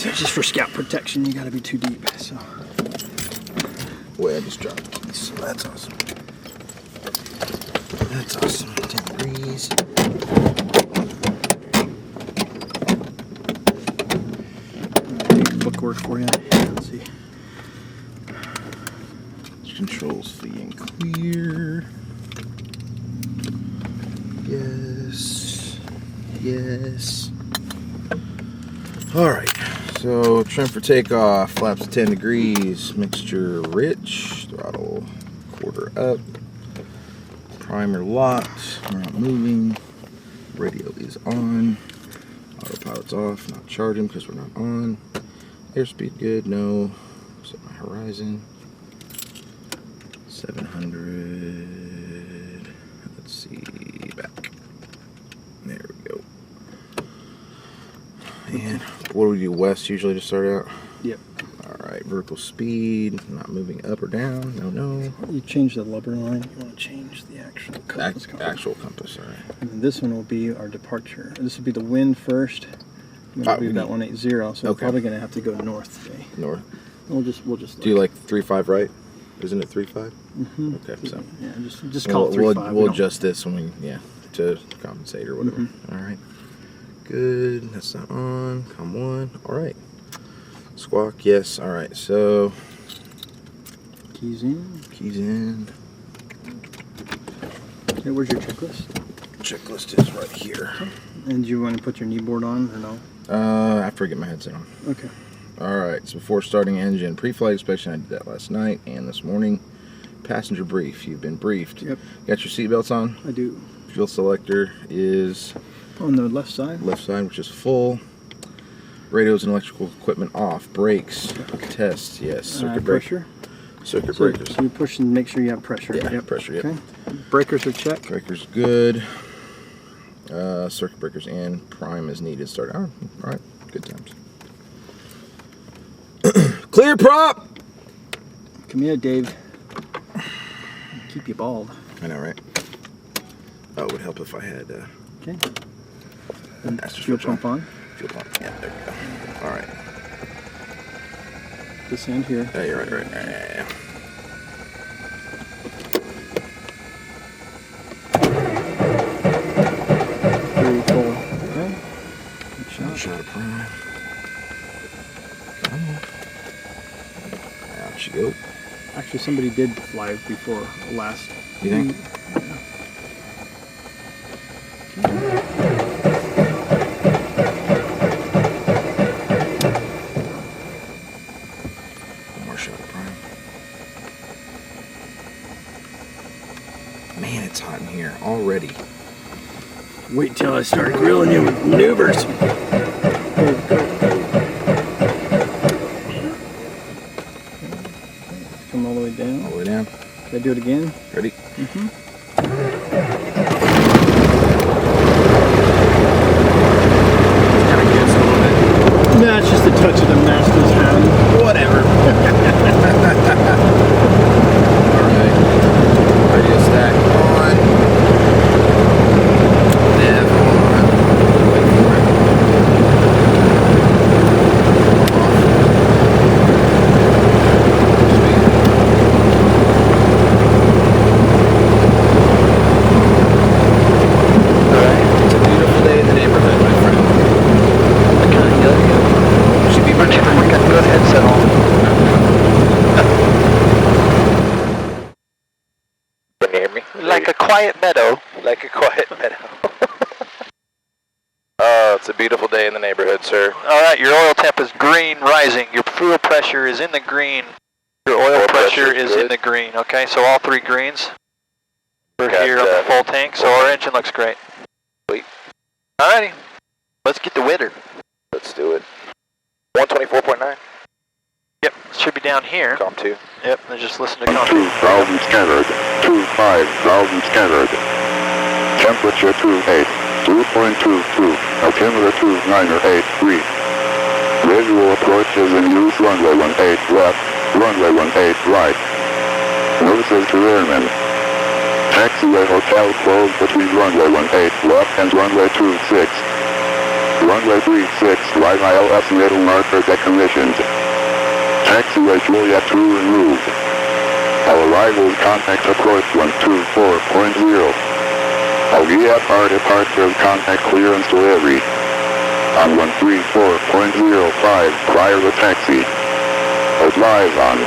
just for scout protection, you gotta be too deep, so. Wait, I just dropped the keys, so that's awesome. That's awesome. 10 degrees. Bookwork for you. Let's see. Controls free and clear. Yes. Yes. Alright. So trim for takeoff. Flaps 10 degrees. Mixture rich. Throttle quarter up. Primer locked. We're not moving. Radio is on. Autopilot's off. Not charging because we're not on. Airspeed good. No. Set my horizon. 700. Let's see. Back. There we go. And what do we do? West usually to start out? Yep. Alright, vertical speed. Not moving up or down. No. You change the lubber line. You want to change the actual compass. Actual compass, alright. And then this one will be our departure. This will be the wind first. We'll be about 180, so okay. we're probably going to have to go north today. North. We'll just do you like 3-5 right? Isn't it 3-5? Mm-hmm. Okay, so yeah, just call it 3-5. We'll adjust this when we to compensate or whatever. All right, good. That's not on. Come on. All right. Squawk. Yes. All right. So keys in. Keys in. Okay, where's your checklist? Checklist is right here. Okay. And do you want to put your kneeboard on or no? After I get my headset on. Okay. Alright, so before starting engine, pre-flight inspection, I did that last night and this morning. Passenger brief, you've been briefed. Yep. Got your seatbelts on? I do. Fuel selector is on the left side. Left side, which is full. Radios and electrical equipment off. Brakes, test, yes. Circuit pressure. Circuit breakers. So you push and make sure you have pressure. Yeah, yep. Pressure, yep. Okay. Breakers are checked. Breakers good. Circuit breakers in. Prime is needed. Start. Oh, alright, good times. Clear prop! Come here, Dave. Keep you bald. I know, right? Oh, it would help if I had okay. And fuel pump on. Fuel pump. Yeah, there we go. Alright. This end here. Yeah, you're right. Yeah. Very full. Okay. Good shot. Shot of prime. Come on. Out you go. Actually, somebody did fly before last. You think? One more shot of prime. Man, it's hot in here already. Wait till I start grilling you with maneuvers. Come all the way down. All the way down. Can I do it again? Ready? Mm-hmm. Nah, it's just a touch of the master's hand. Whatever. Alright. Radio stack on. Nav on. Wait for it. Off. Speed. Alright. It's a beautiful day in the neighborhood, my friend. Should be running. We got good headset on. Can you hear me? Like a quiet meadow. Like a quiet meadow. Oh, it's a beautiful day in the neighborhood, sir. All right, your oil temp is green, rising. Your fuel pressure is in the green. Your oil pressure is in the green. Okay, so all three greens. We're here on the full tank, so our engine looks great. Sweet. All righty, let's get the winner. Let's do it. 124.9. Yep, it should be down here. Com 2. Yep, and just listen to Com 2. 2,000 scattered. 25,000 scattered. Temperature 28. 2.22. Altimeter 2983. Visual approaches in use runway 18 left. Runway 18 right. Notices to airmen. Taxiway hotel closed between runway 18 left and runway 26. Runway 36, right ILS middle marker decommissioned. Taxiway Juliet 2 removed. Our arrival contact approach 124.0. Our VFR departure contact clearance delivery. On 134.05 prior to taxi. Advise on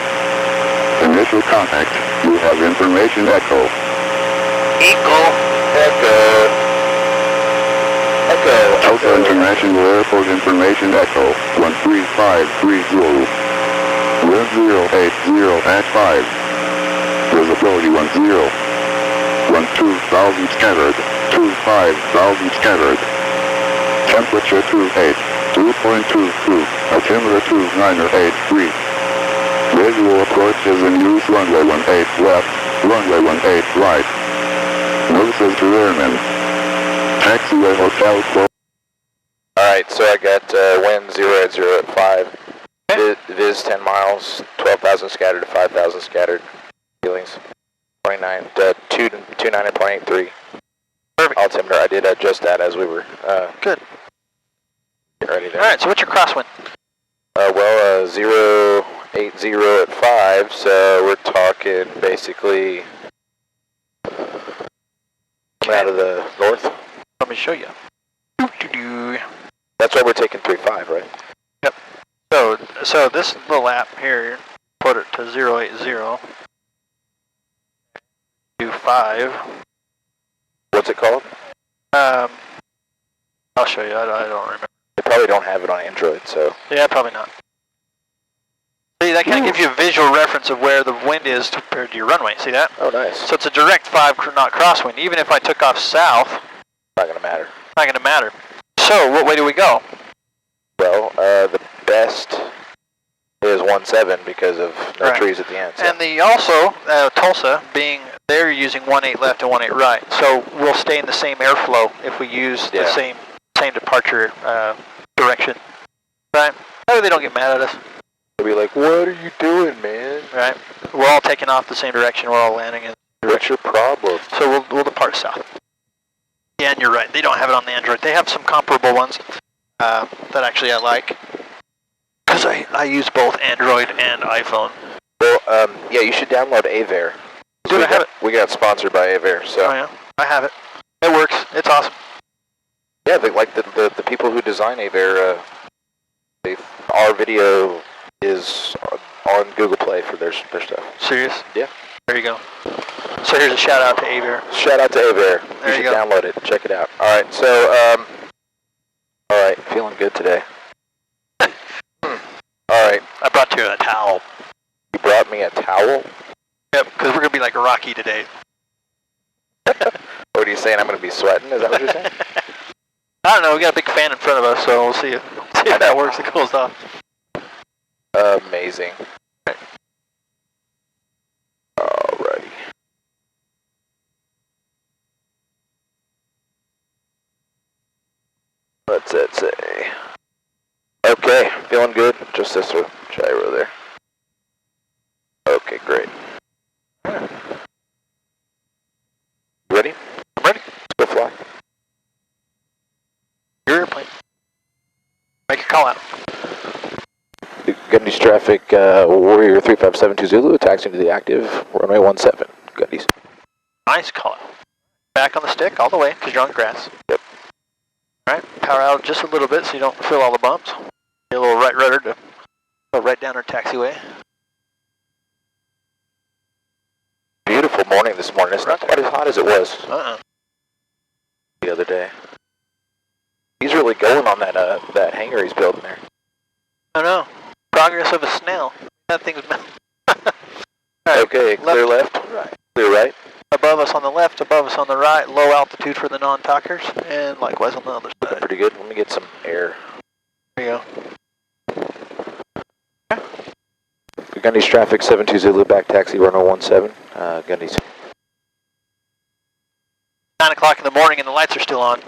initial contact. You have information echo. Echo. Tulsa International Airport information echo 13530. Wind 080 at 5. Visibility 10. 12,000 scattered. 25,000 scattered. Temperature 28. 2.22. Altimeter 2983. Visual approach is in use. Runway 18 left. Runway 18 right. Notices to airmen. Taxiway hotel close. Alright, so I got wind 080 at 5. Viz 10 miles, 12,000 scattered to 5,000 scattered. Feelings 29 to 290.83. Perfect. Altimeter, I did adjust that as we were Good. getting ready there. Alright, so what's your crosswind? 080 at 5, so we're talking basically coming out of the north. Let me show you. That's why we're taking 3.5, right? Yep. So this little app here, put it to 080. 25. What's it called? I'll show you. I don't remember. They probably don't have it on Android, so. Yeah, probably not. See, that kind of gives you a visual reference of where the wind is compared to your runway. See that? Oh, nice. So it's a direct 5-knot crosswind. Even if I took off south, Not gonna matter. not going to matter. So what way do we go? Well, the best is 17 because of no trees at the end. So. And the also Tulsa being they're using 18 left and 18 right, so we'll stay in the same airflow if we use the same departure direction, right? That way they don't get mad at us. They'll be like, "What are you doing, man?" Right? We're all taking off the same direction. We're all landing in. What's your problem? So we'll depart south. Yeah, and you're right. They don't have it on the Android. They have some comparable ones that actually I like because I use both Android and iPhone. Well, yeah, you should download Avair. Dude, I have it. We got sponsored by Avair, so. Oh yeah, I have it. It works. It's awesome. Yeah, the people who design Avair, our video is on Google Play for their stuff. Serious? Yeah. There you go. So here's a shout out to Avair. Shout out to Avair. There You you should go. download it. Check it out. All right. So, all right. Feeling good today. All right. I brought you a towel. You brought me a towel. Yep, because we're gonna be like Rocky today. What are you saying? I'm going to be sweating? Is that what you're saying? I don't know. We got a big fan in front of us, so we'll see if that works. It cools off. Amazing. Alrighty. What's that say? Okay, feeling good. Just this gyro there. Okay, great. Ready? I'm ready. Let's go fly. Your airplane. Make a call out. Gundy's traffic, Warrior 3572 Zulu, taxiing to the active runway 17. Gundy's. Nice call out. Back on the stick all the way because you're on grass. Yep. All right. Power out just a little bit so you don't feel all the bumps. Get a little right rudder to go right down our taxiway. Beautiful morning this morning. It's not quite as hot as it was the other day. He's really going on that hangar he's building there. I know. Progress of a snail. That thing's... Right, okay, clear left, right. Clear right. Above us on the left, above us on the right, low altitude for the non-talkers, and likewise on the other side. Pretty good. Let me get some air. There you go. Gundy's traffic, 72 Zulu, back taxi, runway 17. Gundy's. 9 o'clock in the morning and the lights are still on.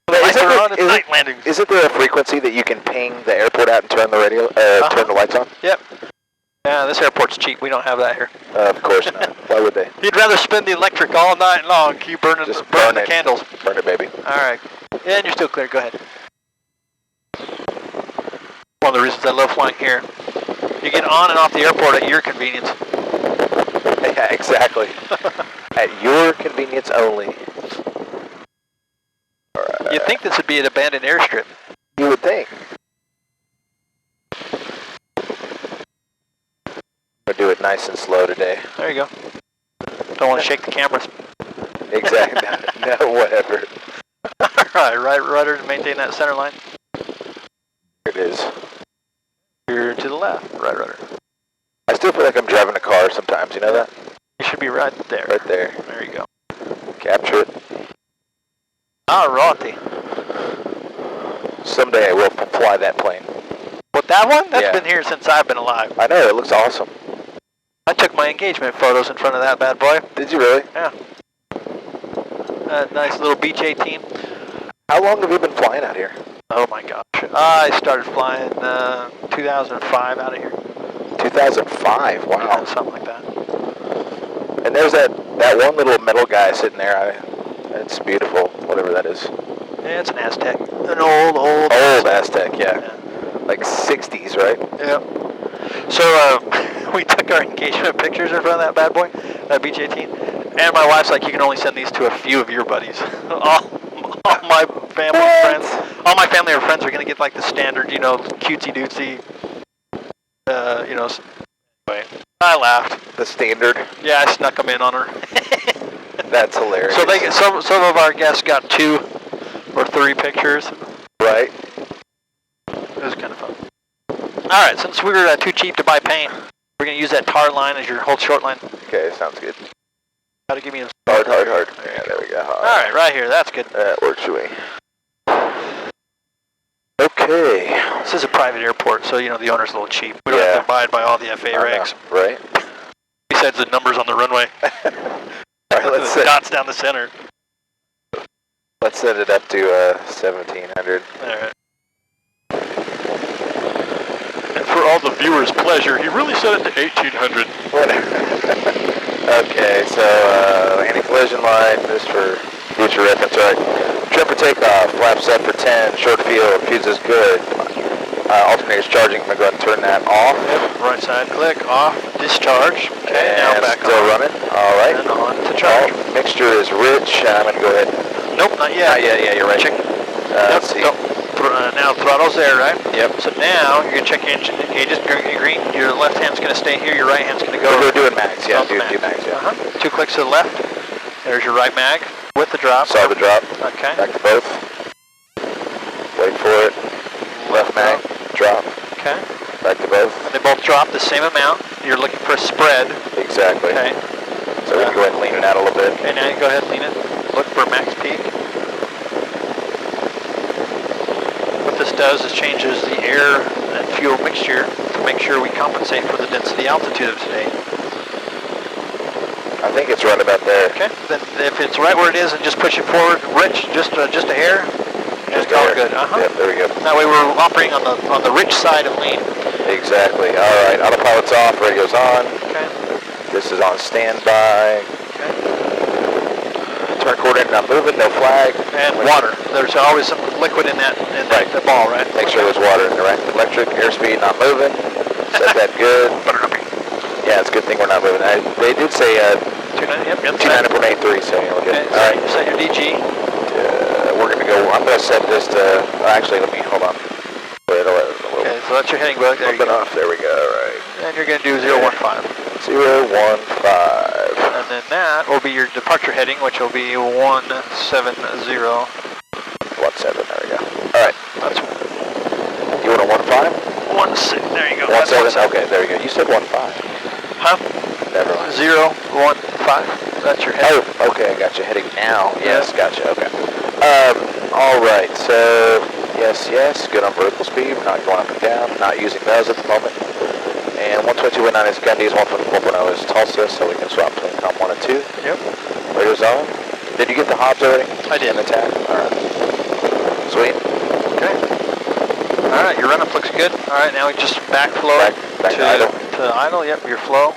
The lights are on, it's night landings. Isn't there a frequency that you can ping the airport out and turn the radio, turn the lights on? Yep. Yeah, this airport's cheap. We don't have that here. Of course not. Why would they? You'd rather spend the electric all night long. Keep burning, Just burn the it. candles. Burn it, baby. All right. Yeah, and you're still clear. Go ahead. One of the reasons I love flying here. You get on and off the airport at your convenience. Yeah, exactly. At your convenience only. You'd think this would be an abandoned airstrip. You would think. We'll do it nice and slow today. There you go. Don't want to shake the cameras. Exactly. No, whatever. Alright, right rudder to maintain that center line. Here it is. You're to the left, right rudder. I still feel like I'm driving a car sometimes, you know that? You should be right there. Right there. There you go. Capture it. Alrighty. Someday I will fly that plane. What, that one? That's Yeah. been here since I've been alive. I know, it looks awesome. I took my engagement photos in front of that bad boy. Did you really? Yeah. Nice little Beach 18. How long have you been flying out here? Oh my gosh. I started flying 2005 out of here. 2005, wow. Something like that. And there's that one little metal guy sitting there. It's beautiful, whatever that is. Yeah, it's an Aztec. An old Aztec, yeah. Like 60s, right? Yep. So we took our engagement pictures in front of that bad boy, that Beach 18, and my wife's like, you can only send these to a few of your buddies. all my family and friends, all my family or friends are gonna get like the standard, you know, cutesy dootsy, you know. Anyway, I laughed. The standard. Yeah, I snuck them in on her. That's hilarious. So they some of our guests got 2 or 3 pictures. Right. It was kind of fun. All right, since we were too cheap to buy paint, we're gonna use that tar line as your hold short line. Okay, sounds good. Gotta give me a Hard. Yeah, there we go. All right, right here. That's good. That works for me. Okay. This is a private airport, so you know the owner's a little cheap. We don't have to abide by all the FAA regs. Right. Besides the numbers on the runway. All right, the dots down the center. Let's set it up to 1700. All right. And for all the viewers' pleasure, he really set it to 1800. Okay, so anti-collision line, just for future reference, right? Trim for takeoff, flap set for 10, short field, fuse is good. Alternator's charging, I'm going to go ahead and turn that off. Yep, right side click, off, discharge. Okay, and now back still on. running, all right. And on to charge. Mixture is rich, I'm going to go ahead. Nope, not yet. Not yet, yeah, you're right. Check. Let's see. Now throttle's there, right? Yep. So now you're gonna check engine gauges, green. Your left hand's gonna stay here. Your right hand's gonna go. We're doing mags, yeah. Do mag. mags, yeah. 2 clicks to the left. There's your right mag with the drop. Saw the drop. Okay. Back to both. Wait for it. Left mag. Drop. Okay. Back to both. And they both drop the same amount. You're looking for a spread. Exactly. Okay. So we can go ahead and lean it out a little bit. Okay. Now you go ahead and lean it. Look for max peak. What this does is changes the air and fuel mixture to make sure we compensate for the density altitude of today. I think it's right about there. Okay. Then if it's right where it is, and just push it forward, rich, just a hair. Just all there. good. Yep, there we go. That way we're operating on the rich side of lean. Exactly. All right. Autopilot's off. Radio's on. Okay. This is on standby. Okay. Turn coordinate not moving. No flag. And water. There's always some liquid in that the ball, right? Make sure there's water in there, right? Electric, airspeed not moving. Set that good. Yeah, it's a good thing we're not moving. They did say 29.83, so yeah, we're good. Okay, All right. Set your DG. We're going to go, I'm going to set this to, actually, let me, hold on. Wait, Okay, so that's your heading bug. There you go. off. There we go, all right. And you're going to do 015. 015. And then that will be your departure heading, which will be 170. 17, there we go. All right. That's You want a 15? 16. There you go. 17, That's 17. okay, there you go. You said 15. Huh? Never mind. 015. That's your heading. Oh, okay, I got you heading now. Yes, gotcha, okay. All right, so yes, good on vertical speed. We're not going up and down, not using those at the moment. And 122.9 is Gundy's, 1.4.0 is Tulsa, so we can swap between COM 1 and 2. Yep. Radio's on. Did you get the Hobbs already? I did. And the tag? All right. Sweet. Okay. All right, your run-up looks good. All right, now we just backflow Back to idle. To idle, yep, your flow.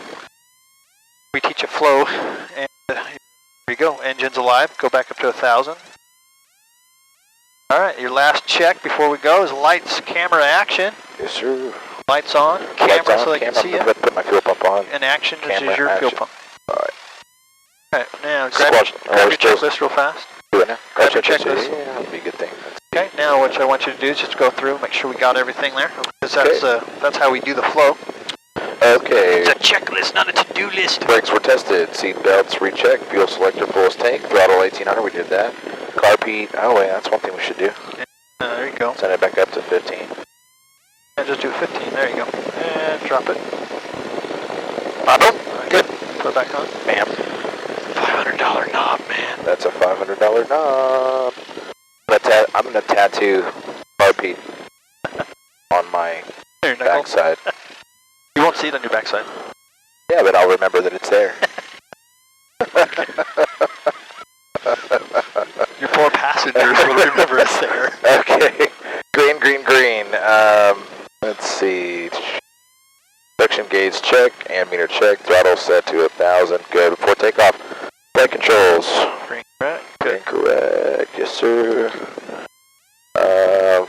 We teach a flow, and here we go. Engine's alive. Go back up to 1,000. All right, your last check before we go is lights, camera, action. Yes, sir. Lights on, camera Lights on, so they can see you. Put my fuel pump on. And action, which Camera, is your fuel action. pump. All right. All right, now Squash. grab your Squash. checklist real fast. Do it now. Grab your Checklist. checklist. Yeah, that'll be a good thing. Okay, now what I want you to do is just go through, make sure we got everything there, because that's how we do the flow. Okay. It's a checklist, not a to-do list. Brakes were tested. Seat belts rechecked. Fuel selector full tank. Throttle 1800. We did that. Carpet. Oh wait, that's one thing we should do. There you go. Send it back up to 15. And just do 15. There you go. And drop it. Bottom. Good. Put it back on. Bam. $500 knob, man. That's a $500 knob. I'm gonna tattoo Carpet on my There, knuckle. backside. You won't see it on your backside. Yeah, but I'll remember that it's there. Your poor passengers will remember it's there. Okay. Green, green, green. Let's see. Suction gauge check, ammeter check, throttle set to 1,000. Good. Before takeoff, flight controls. Green, correct. Good. Incorrect. Yes, sir.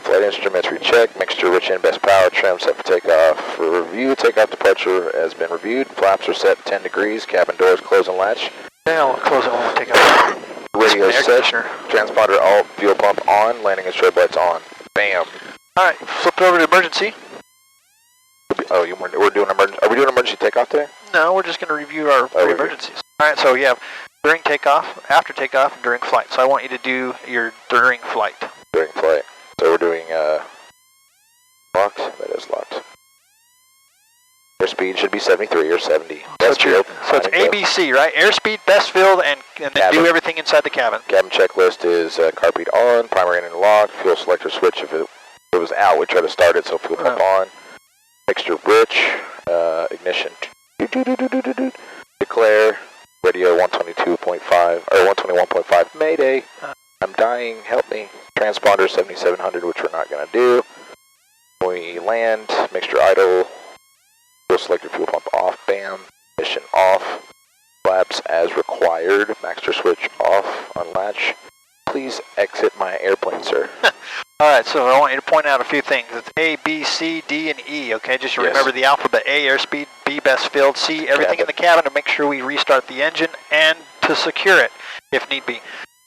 Flight instruments recheck. Mixture rich in best power. Trim set for takeoff. For review, takeoff departure has been reviewed. Flaps are set 10 degrees. Cabin doors close and latch. Now I'll close it when we take off. Radio Air set. conditioner. Transponder alt. Fuel pump on. Landing and strobe lights on. Bam. All right, flip over to emergency. Oh, we're doing emergency. Are we doing emergency takeoff today? No, we're just going to review our emergencies. All right, so you have during takeoff, after takeoff, and during flight. So I want you to do your during flight. During flight. So we're doing locked. That is locked. Airspeed should be 73 or 70. So it's ABC, right? Airspeed, best filled, and then Cabin. do everything inside the cabin. Cabin checklist is carpet on, primary and locked, fuel selector switch. If it was out, we try to start it, so fuel pump on. Mixture rich, ignition. Declare, radio 122.5, or 121.5, Mayday. I'm dying, help me. Transponder 7700, which we're not going to do. We land, mixture idle, fuel selector, fuel pump off, bam. Ignition off, flaps as required, master switch off, unlatch. Please exit my airplane, sir. All right, so I want you to point out a few things. It's A, B, C, D, and E, okay? Just remember the alphabet. A, airspeed, B, best filled, C, everything in the cabin to make sure we restart the engine and to secure it if need be.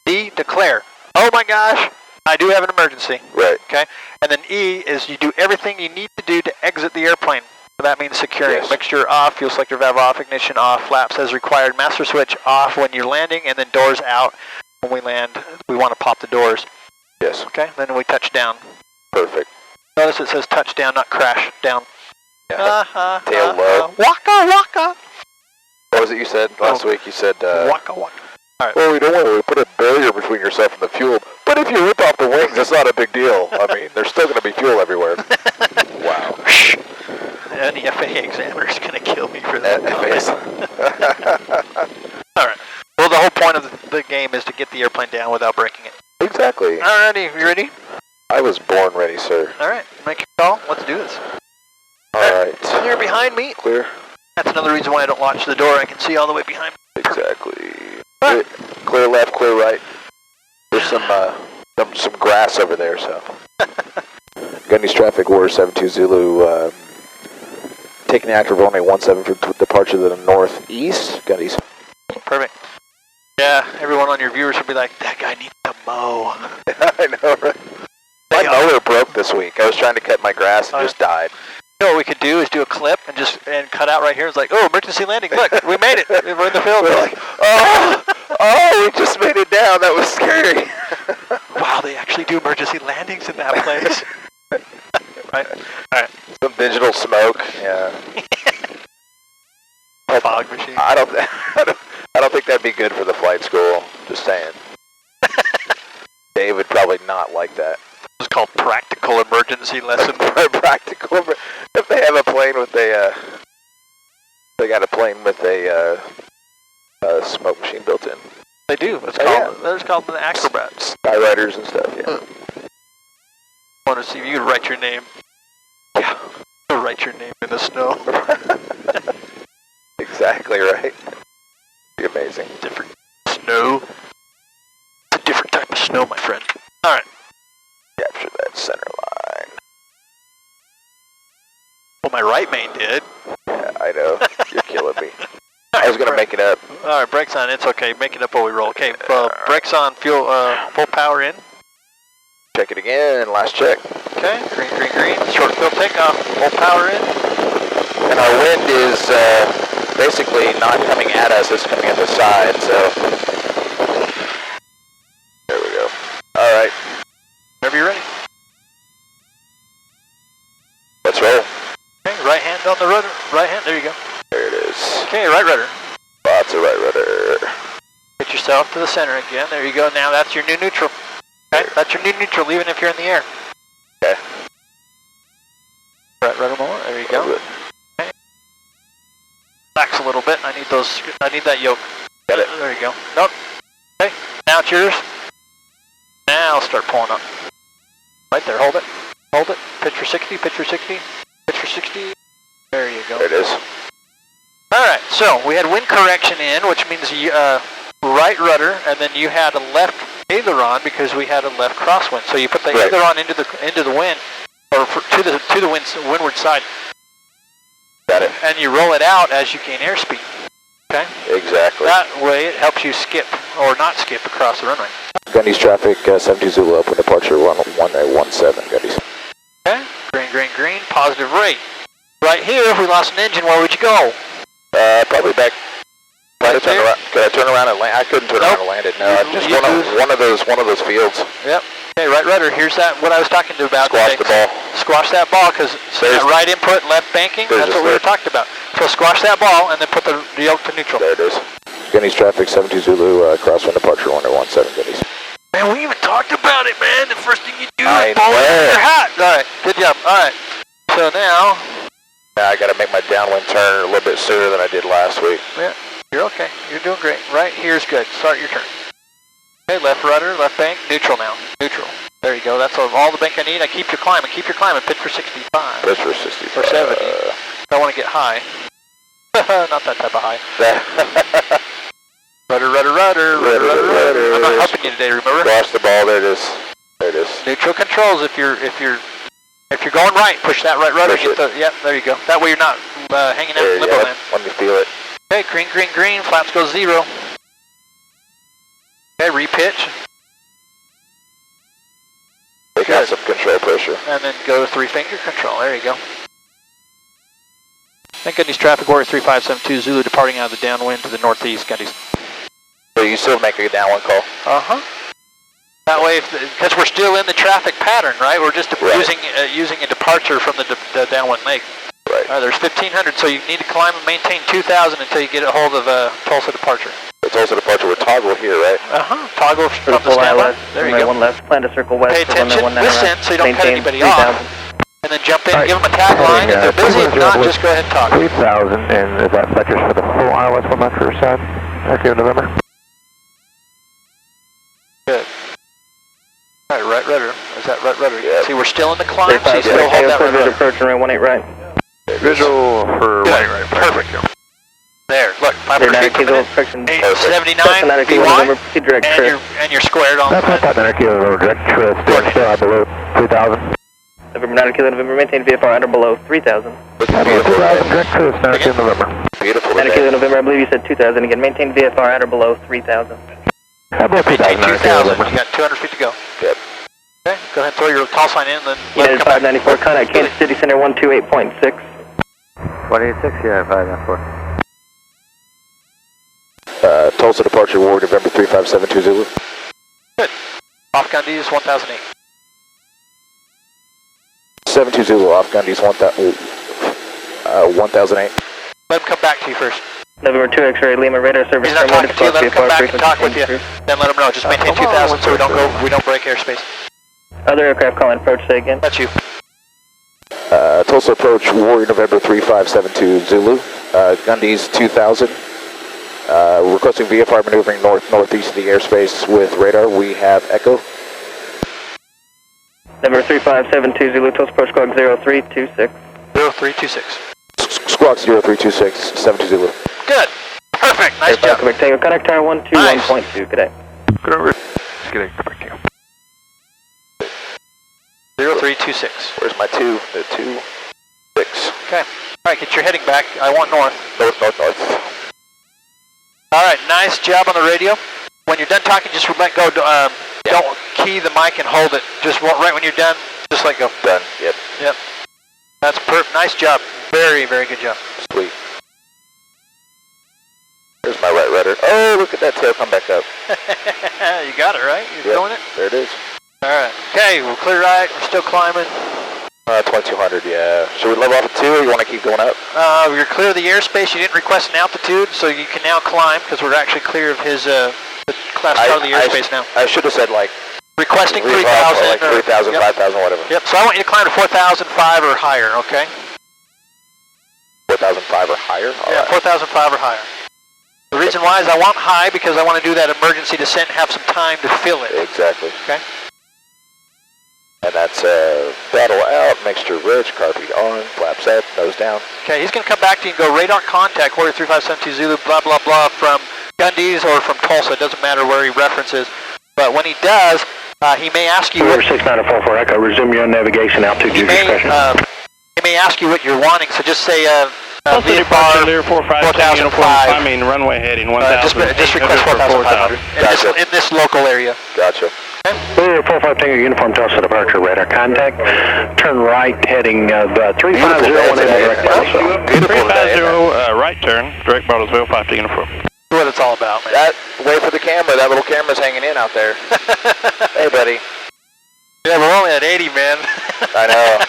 D, declare. Oh my gosh, I do have an emergency. Right. Okay? And then E is you do everything you need to do to exit the airplane. So that means securing. Yes. Mixture off, fuel selector valve off, ignition off, flaps as required, master switch off when you're landing, and then doors out. When we land, we want to pop the doors. Yes. Okay, then we touch down. Perfect. Notice it says touchdown, not crash down. Yeah. Tail low. Waka waka. What was it you said last week? You said, Waka waka. All right. well, we don't want to put a barrier between yourself and the fuel, but if you rip off the wings, it's not a big deal. I mean, there's still going to be fuel everywhere. Wow. And the FAA examiner is going to kill me for that. All right. Well, the whole point of the game is to get the airplane down without breaking it. Exactly. Alrighty, you ready? I was born ready, sir. All right, make your call. Let's do this. All right. You're behind me. Clear. That's another reason why I don't launch the door. I can see all the way behind me. Exactly. Clear left, clear right. There's some grass over there, so. Gunny's traffic, Warrior 72 Zulu. Taking active runway 17 for departure to the northeast. Gunny's. Perfect. Yeah, everyone on your viewers will be like, that guy needs to mow. I know, right? My mower broke this week. I was trying to cut my grass and just died. You know what we could do is do a clip and cut out right here. It's like, oh, emergency landing. Look, we made it. We're in the field. We're like, oh, we just made it down. That was scary. Wow, they actually do emergency landings in that place. Right? All right. Some digital smoke. Yeah. Fog machine. I don't think that'd be good for the flight school. Just saying. Dave would probably not like that. It's called practical emergency lesson. Practical. If they have a plane with a, they got a plane with a smoke machine built in. They do. It's called. It's called the Acrobat. Skyriders and stuff. Yeah. I want to see if you could write your name. Yeah. Write your name in the snow. Exactly right. Be amazing. Different snow. It's a different type of snow, my friend. All right. All right, brakes on. It's okay. Make it up while we roll. Okay, brakes on. Fuel. Full power in. Check it again. Last check. Okay. Green, green, green. Short field takeoff. Full power in. And our wind is basically not coming at us. It's coming at the side. So there we go. All right. Whenever you're ready. Let's roll. Okay. Right hand on the rudder. Right hand. There you go. There it is. Okay. Right rudder. Lots of right rudder. Get yourself to the center again. There you go. Now that's your new neutral. Okay. That's your new neutral, even if you're in the air. Okay. Right rudder more. There you go. Okay. Relax a little bit. I need those. I need that yoke. Got it. There you go. Nope. Okay. Now it's yours. Now start pulling up. Right there. Hold it. Hold it. Pitch for 60. Pitch for 60. Pitch for 60. There you go. There it is. All right. So we had wind correction in, which means you, right rudder, and then you had a left aileron because we had a left crosswind. So you put the aileron into the wind, or to the windward side. Got it. And you roll it out as you gain airspeed. Okay. Exactly. That way it helps you skip or not skip across the runway. Gundy's traffic 72 Zulu up with departure 1817 Gundy's. Okay. Green, green, green. Positive rate. Right here, if we lost an engine, where would you go? Probably back. Right Could I turn around and land? I couldn't turn around and land it. No, just one of those fields. Yep. Okay, right rudder. Here's that. What I was talking to about. Squash the ball. Squash that ball because that right input, left banking. That's what we were talking about. So squash that ball and then put the yoke to neutral. There it is. Gundy's traffic 72 Zulu crosswind departure 1017 Gundy's. Man, we even talked about it, man. The first thing you do I is pull know. your hat. All right. Good job. All right. So now. Now I got to make my downwind turn a little bit sooner than I did last week. Yeah. You're okay. You're doing great. Right here's good. Start your turn. Okay, left rudder, left bank, neutral now. Neutral. There you go. That's all the bank I need. I keep you climbing. Keep your climbing. Pitch for 65. Pitch for 65. For 70. Don't want to get high. Not that type of high. Rudder, rudder, rudder, rudder, rudder, rudder. I'm not helping you today, remember? Squash the ball. There it is. There it is. Neutral controls. If you're going right, push that right rudder. Yep, there you go. That way you're not hanging out in limbo land. Let me feel it. Okay, green, green, green. Flaps go 0. Okay, repitch. They got some control pressure. And then go to 3-finger control. There you go. Thank Gundy's traffic warrior 3572 Zulu departing out of the downwind to the northeast. Gundy's. So you still make a downwind call? Uh-huh. That way, because we're still in the traffic pattern, right? We're just using a departure from the downwind leg. Right. There's 1,500, so you need to climb and maintain 2,000 until you get a hold of Tulsa departure. The Tulsa departure with toggle here, right? Uh-huh. Toggle from the standby. There you go. One left. Plan to circle west. Pay attention. Listen, so you don't cut anybody 3,000. off. And then jump in and give them a tagline. If they're busy, if not, just go ahead and talk. 3,000, and is that Fletcher's for the full ILS 1 left for side? Echo November. Good. All right, right rudder. Is that right rudder? Yeah. See, we're still in the climb, so you still hold that right rudder. Approach and runway 18 right. Visual for 18 right. Perfect. There, look, 500 feet per minute. 79 V1, and you're squared on. That's not 900 kilo over direct twist. Still out below 3,000. November 9 kilo November, maintain VFR at or below 3,000. Beautiful. 2,000 direct twist, 9 kilo November. Beautiful. 9 kilo November, I believe you said 2,000 again. Maintain VFR at or below 3,000. How about 2,000? 2,000. You got 200 feet to go. Yep. Okay, go ahead and throw your call sign in, and then United 594, contact Kansas City Center 128.6. 186, yeah, 594. Tulsa departure warrior November 3572 Zulu. Good. Off Gundy's 1008. 72 Zulu off Gundy's 1008. Let him come back to you first. November 2 X-ray Lima radar service. He's not talking to you. Let him come back and talk with you. Then let him know. Just maintain 2,000 so we don't break airspace. Other aircraft calling approach, say again. That's you. Tulsa approach warrior November 3572 Zulu. Gundy's 2000. Requesting VFR maneuvering northeast of the airspace with radar. We have Echo. Number 3572 Zulu, Tulsa approach squawk 0326. 0326. Squawk 0326, 72 Zulu. Good. Perfect. Nice job. Quebec Tango, contact tower 121.2. Good day. Good over. Just kidding. Back to you. 0326. Where's my 2? The 2, 6. Okay. All right, get your heading back. I want north. North. All right, nice job on the radio. When you're done talking, just let go. Don't key the mic and hold it. Just right when you're done, just let go. Done. Yep. Yep. That's nice job. Very, very good job. Sweet. There's my right rudder. Oh, look at that tail come back up. You got it, right? You're feeling it? There it is. All right. Okay, we're clear right. We're still climbing. 2200, yeah. Should we level off at 2 or you want to keep going up? You're clear of the airspace. You didn't request an altitude, so you can now climb because we're actually clear of his the class part of the airspace now. I should have said like requesting 3,000. Like 3,000, yep. 5,000, whatever. Yep, so I want you to climb to 4,005 or higher, okay? 4,005 or higher? All yeah, right. 4,005 or higher. The reason why is I want high because I want to do that emergency descent and have some time to fill it. Exactly. Okay. And that's throttle out, mixture rich, carpet on, flaps up, nose down. Okay, he's going to come back to you and go radar contact, Warrior 3572 Zulu, blah, blah, blah, from Gundy's or from Tulsa. It doesn't matter where he references. But when he does, he may ask you... 6944 Echo, resume your navigation altitude discretion. He may ask you what you're wanting, so just say... VFR 4,005. I mean runway heading 1,000. Just request 4,500 in this local area. Gotcha. Warrior 45 Tango Uniform Tulsa departure radar contact. Turn right heading of 350 direct Bottlesville. 350 right turn, direct Bottlesville 5 Uniform. That's what it's all about, man. Wait for the camera. That little camera's hanging in out there. Hey, buddy. Yeah, we're only at 80, man. I know.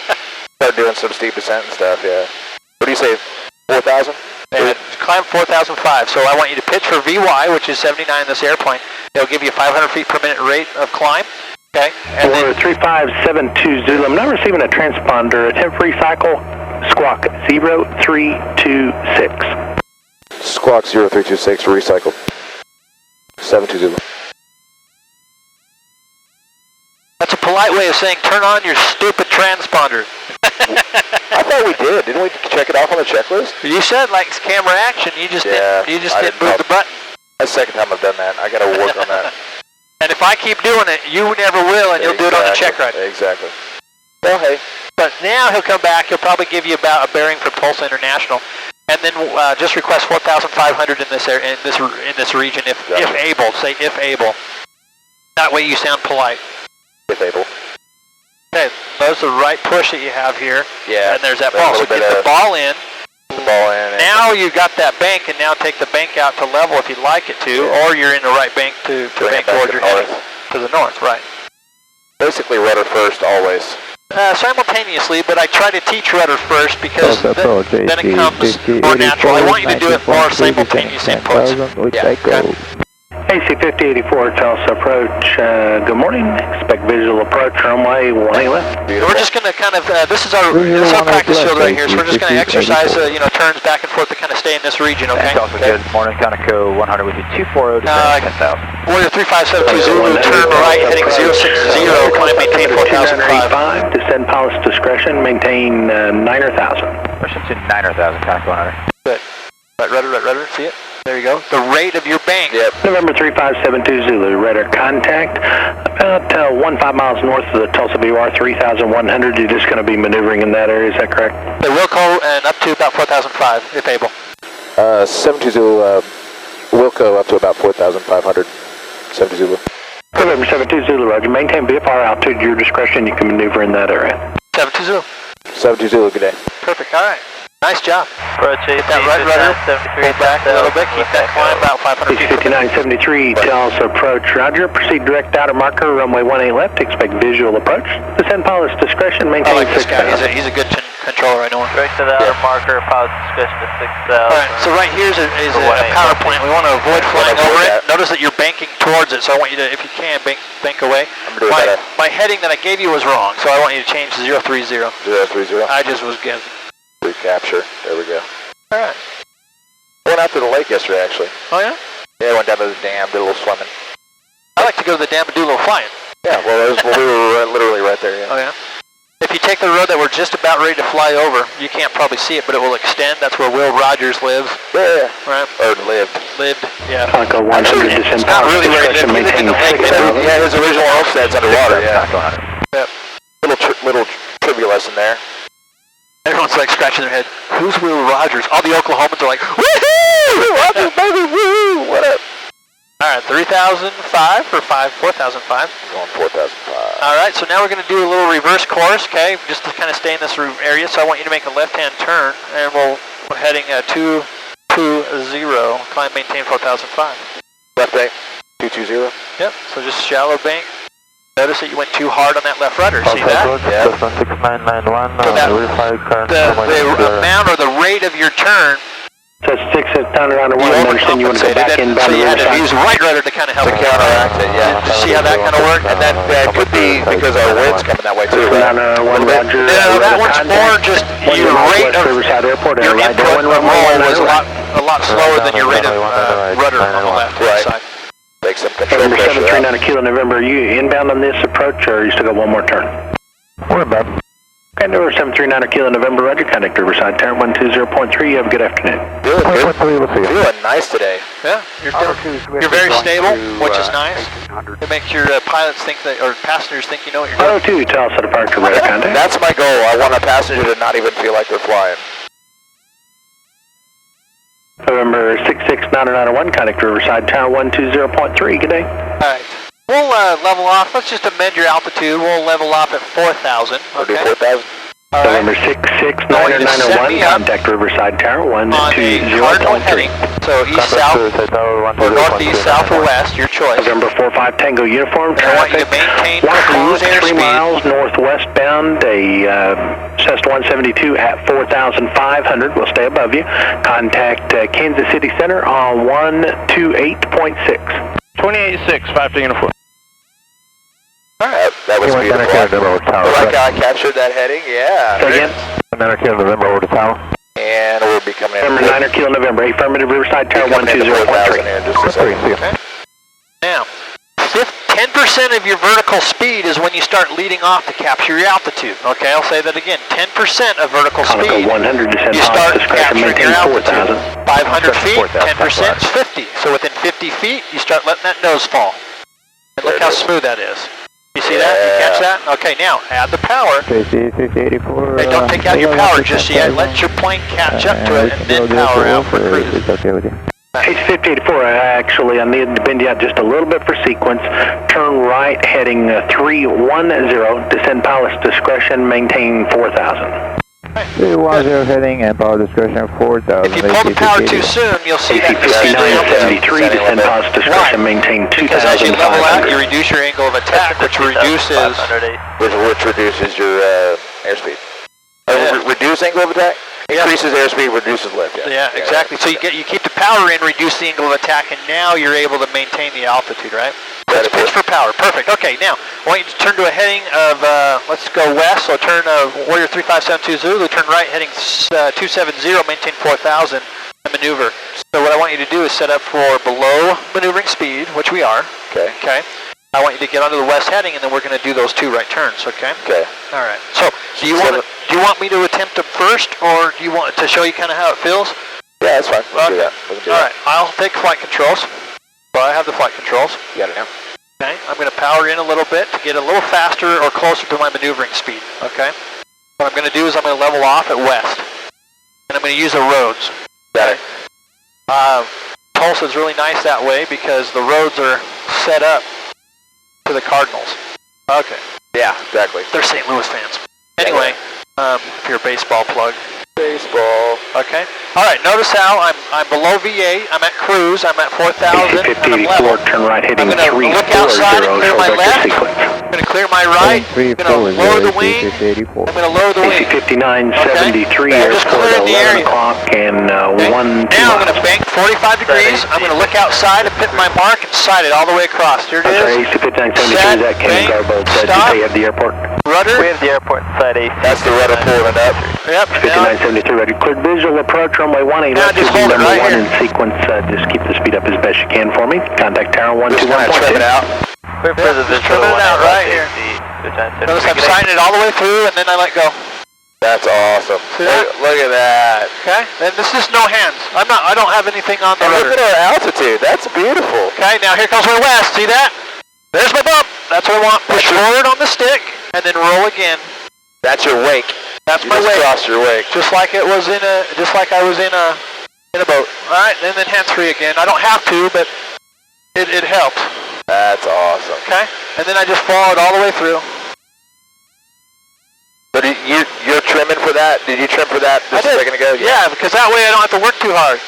Start doing some steep descent and stuff, yeah. What do you say, 4,000? Yeah, climb 4,005. So I want you to pitch for VY, which is 79 in this airplane. They'll give you a 500 feet per minute rate of climb. Okay. And then 3572 Zulu. I'm not receiving a transponder. Attempt recycle. Squawk 0326. Squawk 0326. Recycle. 72 Zulu. That's a polite way of saying turn on your stupid transponder. I thought we did. Didn't we check it off on the checklist? You said like camera action. You just didn't move the button. That's the second time I've done that. I got to work on that. And if I keep doing it, you never will, and you'll do it on the check ride. Exactly. Well, hey. But now he'll come back. He'll probably give you about a bearing from Tulsa International, and then just request 4,500 in this region if able. Say if able. That way you sound polite. If able. Okay, that's the right push that you have here. Yeah. And there's that ball. So get the ball in. Now you've got that bank, and now take the bank out to level if you'd like it to, or you're in the right bank to bank towards your heading to the north, right? Basically rudder first, always. Simultaneously, but I try to teach rudder first because then it comes more natural. I want you to do it more simultaneous in push. Yeah, okay. AC 5084 Tulsa approach. Good morning. Expect visual approach runway 18 left. We're just going to kind of, this is our practice field right here, so we're just going to exercise, turns back and forth to kind of stay in this region, okay? Tulsa, good morning. Conoco 100 with you 240 to 10,000. Warrior 3572 Zulu, turn right, heading 060, climb, maintain 4,005. Descend pilot's discretion, maintain 9,000. Push to 9,000, Conoco 100. Good. Right rudder, see it? There you go. The rate of your bank. Yep. November 3572 Zulu, radar contact. About 15 miles north of the Tulsa BR, 3,100. You're just going to be maneuvering in that area, is that correct? The Wilco and up to about 4,005, if able. 72 Zulu, Wilco up to about 4,500. 70 Zulu. November 72 Zulu, roger. Maintain VFR altitude, your discretion. You can maneuver in that area. 72 Zulu. 72 Zulu, good day. Perfect, all right. Nice job. Approach Get that right rudder, pull back a little bit, keep that climb about 500 feet. 5973, Tulsa approach, roger. Proceed direct outer marker, runway 18 left, expect visual approach. Descend pilot's discretion, maintain 6,000. I like this guy, he's a good controller, I know him. Direct to the outer marker, pilot's discretion to 6,000. Alright, so right here is a power plant. We want to avoid flying over it. Notice that you're banking towards it, so I want you to, if you can, bank away. My heading that I gave you was wrong, so I want you to change to 030. 030. I just was guessing. Recapture. There we go. Alright. Went out to the lake yesterday, actually. Oh, yeah? Yeah, I went down to the dam, did a little swimming. I like to go to the dam and do a little flying. Yeah, well, we were literally right there, yeah. Oh, yeah? If you take the road that we're just about ready to fly over, you can't probably see it, but it will extend. That's where Will Rogers lives. Yeah. Right? Or lived, yeah. Conoco 100, descend pilot's discretion, maintain 6,000. Yeah, his original homestead's underwater, yeah. Yep. Little trivia lesson there. Everyone's like scratching their head. Who's Will Rogers? All the Oklahomans are like, woohoo! Rogers, baby, woo! What 3,005 or 4,005? Going 4,005. All right, so now we're going to do a little reverse course, okay, just to kind of stay in this area. So I want you to make a left-hand turn, and we're heading 220, climb, maintain 4,005. Left bank, 220. Yep, so just shallow bank. Notice that you went too hard on that left rudder. See that? Yeah. So that, the amount or the rate of your turn, So it's 6 down around the one, and understand you want to go back in, so you had to use right rudder to kind of help counteract it, yeah. See how that kind of worked? And that could be because our wind's coming that way too, right? One Roger. No, that one's more just your rate of Riverside Airport, your input of roll was a lot slower than your rate of rudder on the left side. Take some control November pressure 739 Kilo November, are you inbound on this approach, or you still got one more turn? We're inbound. Okay, November 739 Kilo November, Roger, contact Riverside Tower 120.3, you have a good afternoon. Feeling nice today. Yeah, you're very stable, which is nice. It makes your pilots think that, or passengers think you know what you're doing. 502, tell us departure, radar contact. That's my goal. I want a passenger to not even feel like they're flying. November 669901, contact Riverside Tower 120.3, good day. Alright, we'll level off. Let's just amend your altitude. We'll level off at 4,000. Okay. 4,000. November 669901, contact Riverside Tower 120.3. So east, south, or northeast, south, or west, your choice. November 45 Tango uniform, I want you to maintain cruise 3 airspeed. miles northwest bound, a Cessna 172 at 4,500, will stay above you. Contact Kansas City Center on 128.6. 28.6, 5 to uniform. That was beautiful. I like how I captured that heading, yeah. So again? November over the tower. And we'll be coming in. November 9 Kilo November, affirmative Riverside Tower 120.3. Okay. Now, 10% of your vertical speed is when you start leading off to capture your altitude. Okay, I'll say that again. 10% of vertical speed, 100 you start capturing your altitude. 500 feet, 10% is 50. So within 50 feet, you start letting that nose fall. And look how smooth that is. You see that? You catch that? Okay, now add the power. Hey, don't take out your power just yet. Let your plane catch up to it and then power out for cruise. H5084, actually, I need to bend you out just a little bit for sequence. Turn right, heading 310, descend pilot's discretion, maintain 4,000. 310 heading and power discretion 4,000. If you pull the power too soon, you'll see that descend altitude. 5973, descend pilot's discretion, maintain 2,500. Because as you level out, you reduce your angle of attack, which reduces your airspeed. Reduce angle of attack? Increases airspeed, reduces lift. Yeah, exactly. So you keep the power in, reduce the angle of attack, and now you're able to maintain the altitude, right? Let's pitch for power. Perfect. Okay, now I want you to turn to a heading of, let's go west. So turn Warrior 3572 Zulu, turn right, heading 270, maintain 4,000, and maneuver. So what I want you to do is set up for below maneuvering speed, which we are. Okay. I want you to get onto the west heading, and then we're going to do those 2 right turns. Okay. All right. So do you want me to attempt them first, or do you want to show you kind of how it feels? Yeah, that's fine. We'll do that. All right. I'll take flight controls. Well, I have the flight controls. You got it now. Okay, I'm going to power in a little bit to get a little faster or closer to my maneuvering speed, okay? What I'm going to do is I'm going to level off at west, and I'm going to use the roads. Got it. Tulsa's really nice that way because the roads are set up to the Cardinals. Okay. Yeah, exactly. They're St. Louis fans. Anyway, if you're a baseball plug. Baseball. Okay. All right. Notice how I'm below V8. I'm at cruise. I'm at 4,000. And I'm level. Turn right, heading I'm going to look outside and clear my left. I'm going to clear my right. I'm going to lower the wing. I'm going to lower the wing. 5973 just clearing the area. And Now I'm going to bank 45 degrees. I'm going to look outside and put my mark and sight it all the way across. Here it is. AC-5973, that can go both. Do you have the airport? Rudder. We have the airport inside AC. That's the rudder pulling it up. Yep. 5973 ready. Cleared visual approach runway 18. Now just hold it right here. In sequence, just keep the speed up as best you can for me. Contact tower 121.2. Trim it out. We're for the visual. Trimming it out right here. Notice I'm signing it all the way through and then I let go. That's awesome. Look at that. Okay. And this is no hands. I don't have anything on the rudder. Look at our altitude. That's beautiful. Okay. Now here comes my west. See that? There's my bump. That's what I want. Push forward on the stick and then roll again. That's your wake. That's my wake. Cross your wake. Just like I was in a boat. All right, and then hands free again. I don't have to, but It helps. That's awesome. Okay, and then I just follow it all the way through. But you're trimming for that? Did you trim for that just a second ago? Yeah, because that way I don't have to work too hard.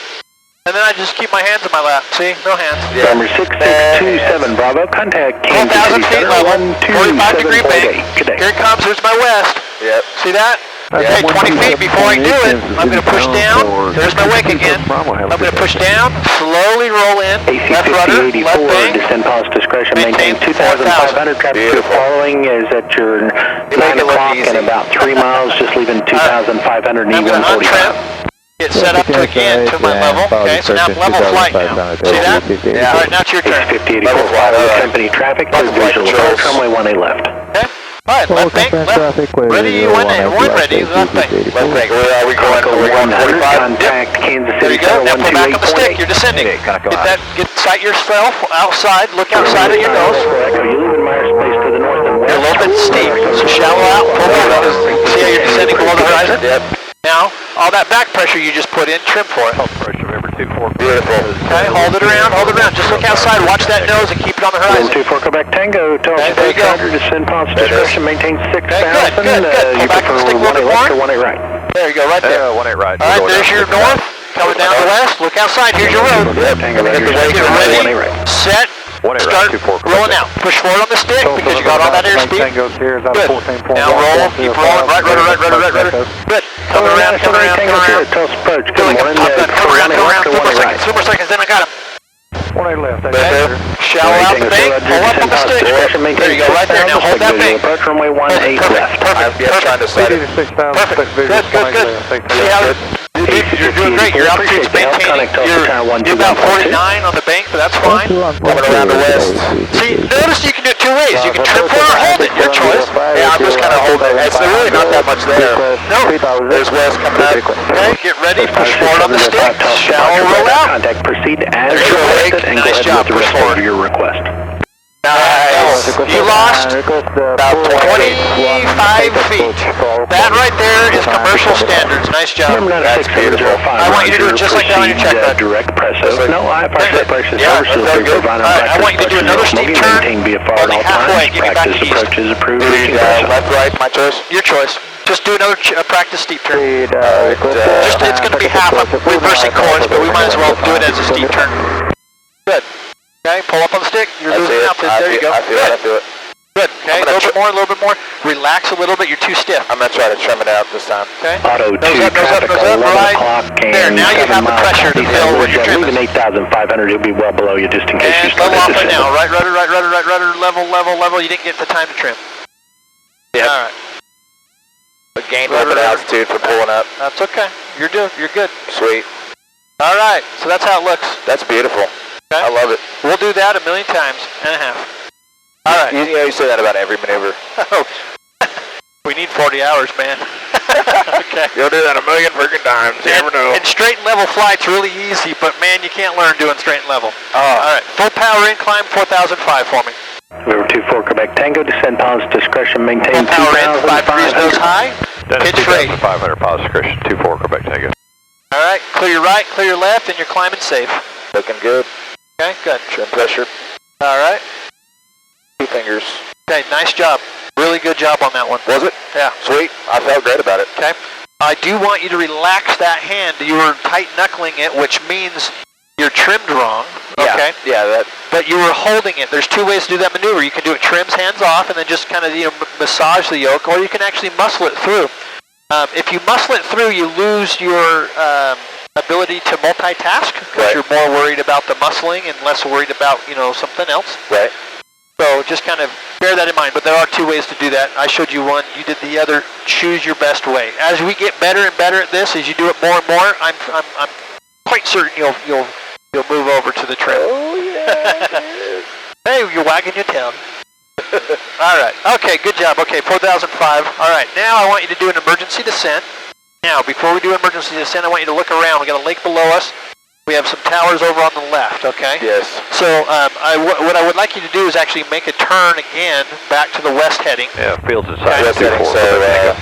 And then I just keep my hands in my lap. See? No hands. Yeah. Number 6627 Bravo, contact Kansas 12,000 City feet Center, level, 45-degree bank. Good day. Here it comes. Here's my west. Yep. See that? Okay, 20 feet before I do it, I'm going to push down. There's my wake again. I'm going to push down, slowly roll in. Left rudder, left bank. Descend pause discretion, maintain 2,500. Traffic you're following is at your 9 o'clock and about 3 miles, just leaving 2,500 and I'm going to untrim. Get set up to again to my level. Okay, so now I'm level flight now. See that? Yeah. All right, now it's your turn. 5884 company traffic, clear visual approach, runway 18 left. Okay. All right, left bank, left. Ready, one ready, left bank. Left bank, where are we going? Are we going 45? Contact Kansas There City you go. Center, Now pull back on the stick. You're descending. Get sight yourself outside. Look outside at your nose. You're leaving Myers Place to the north and west. You're a little bit steep, so shallow out. Pull back. See how you're descending below the horizon? Yep. Now, all that back pressure you just put in, trim for it. Beautiful. Okay, hold it around. Just look outside, watch that nose, and keep it on the horizon. 24 Quebec Tango, Tulsa there you go. descend pause discretion, maintain 6,000. Good. Pull You back on the prefer stick a 1 little bit left more. or 1 right? There you go, right there. 18 right. All right, there's your north. Coming down the west. Look outside. Here's your road. Tango, Get ready. Set. Start rolling out. Push forward on the stick because you got all that airspeed. Good. Now roll. Keep rolling. Right rudder. Good. Coming around. Tulsa approach. Good morning. Come around. 2 more seconds. Then I got him. 1 left. Okay. Shallow out the bank. Pull up on the stick. There you go. Right there. Now hold that bank. Approach runway 18 left. Perfect. Trying to set it. Perfect. Good. See how you're doing great. Your altitude's maintaining. You're about 49 on the bank, but that's fine. Coming around the west. See, notice you can do it 2 ways. You can trim for it or hold it. Your choice. Yeah, I'm just kind of holding it. It's really not that much there. No. There's west coming up. Okay, get ready. Push forward on the stick. Shallow roll out. Contact proceed as There's your wake. requested and go Nice ahead job. with the Push rest forward. of your request. Nice. You lost about 25 feet. That right there is commercial standards. Nice job. That's beautiful. I want you to do it just like that on your check ride. Direct press. No, I parse pressure. Yeah, I want you to do another steep turn. Maintain VFR at all Halfway, times. give me back Practice to east. approach is approved. Left, right, my choice. Your choice. Just do another practice steep turn. It's going to be half a reversing course, but we might as well do it as a steep turn. Good. Okay, pull up on the stick. You're losing outfit. There you go. I feel it. Good. Okay, a little bit more. Relax a little bit. You're too stiff. I'm going to try to trim it out this time. Okay. Auto 2, traffic 11 Right o'clock there. Now you have the pressure to fill where you're trimming. Leaving 8,500, it'll be well below you just in case you And start level off to right descend. now. Right rudder, level. You didn't get the time to trim. Yep. All right. But gained a little bit of altitude for pulling up. That's okay. You're good. Sweet. All right. So that's how it looks. That's beautiful. Okay. I love it. We'll do that 1,000,000 times and a half. All right. You say that about every maneuver. We need 40 hours, man. Okay. You'll do that 1,000,000 freaking times. You never know. And straight and level flight's really easy, but man, you can't learn doing straight and level. All right. Full power incline, 4,005 for me. River 24 Quebec Tango, descend pause discretion, maintain Full power in, 5 degrees nose high. Pitch rate. 500 pause discretion, 24 Quebec Tango. All right. Clear your right, clear your left, and you're climbing safe. Looking good. Okay, good. Trim pressure. All right. 2 fingers. Okay, nice job. Really good job on that one. Was it? Yeah. Sweet. I felt great about it. Okay. I do want you to relax that hand. You were tight knuckling it, which means you're trimmed wrong. Okay. Yeah. But you were holding it. There's 2 ways to do that maneuver. You can do it trims, hands off, and then just kind of massage the yoke, or you can actually muscle it through. If you muscle it through, you lose your ability to multitask because you're more worried about the muscling and less worried about something else. Right. So just kind of bear that in mind. But there are 2 ways to do that. I showed you one. You did the other. Choose your best way. As we get better and better at this, as you do it more and more, I'm quite certain you'll move over to the trim. Oh yeah. Hey, you're wagging your tail. All right. Okay, good job. Okay, 4,005. All right, now I want you to do an emergency descent. Now, before we do emergency descent, I want you to look around. We got a lake below us. We have some towers over on the left, okay? Yes. So what I would like you to do is actually make a turn again back to the west heading. Yeah, fields inside. West heading,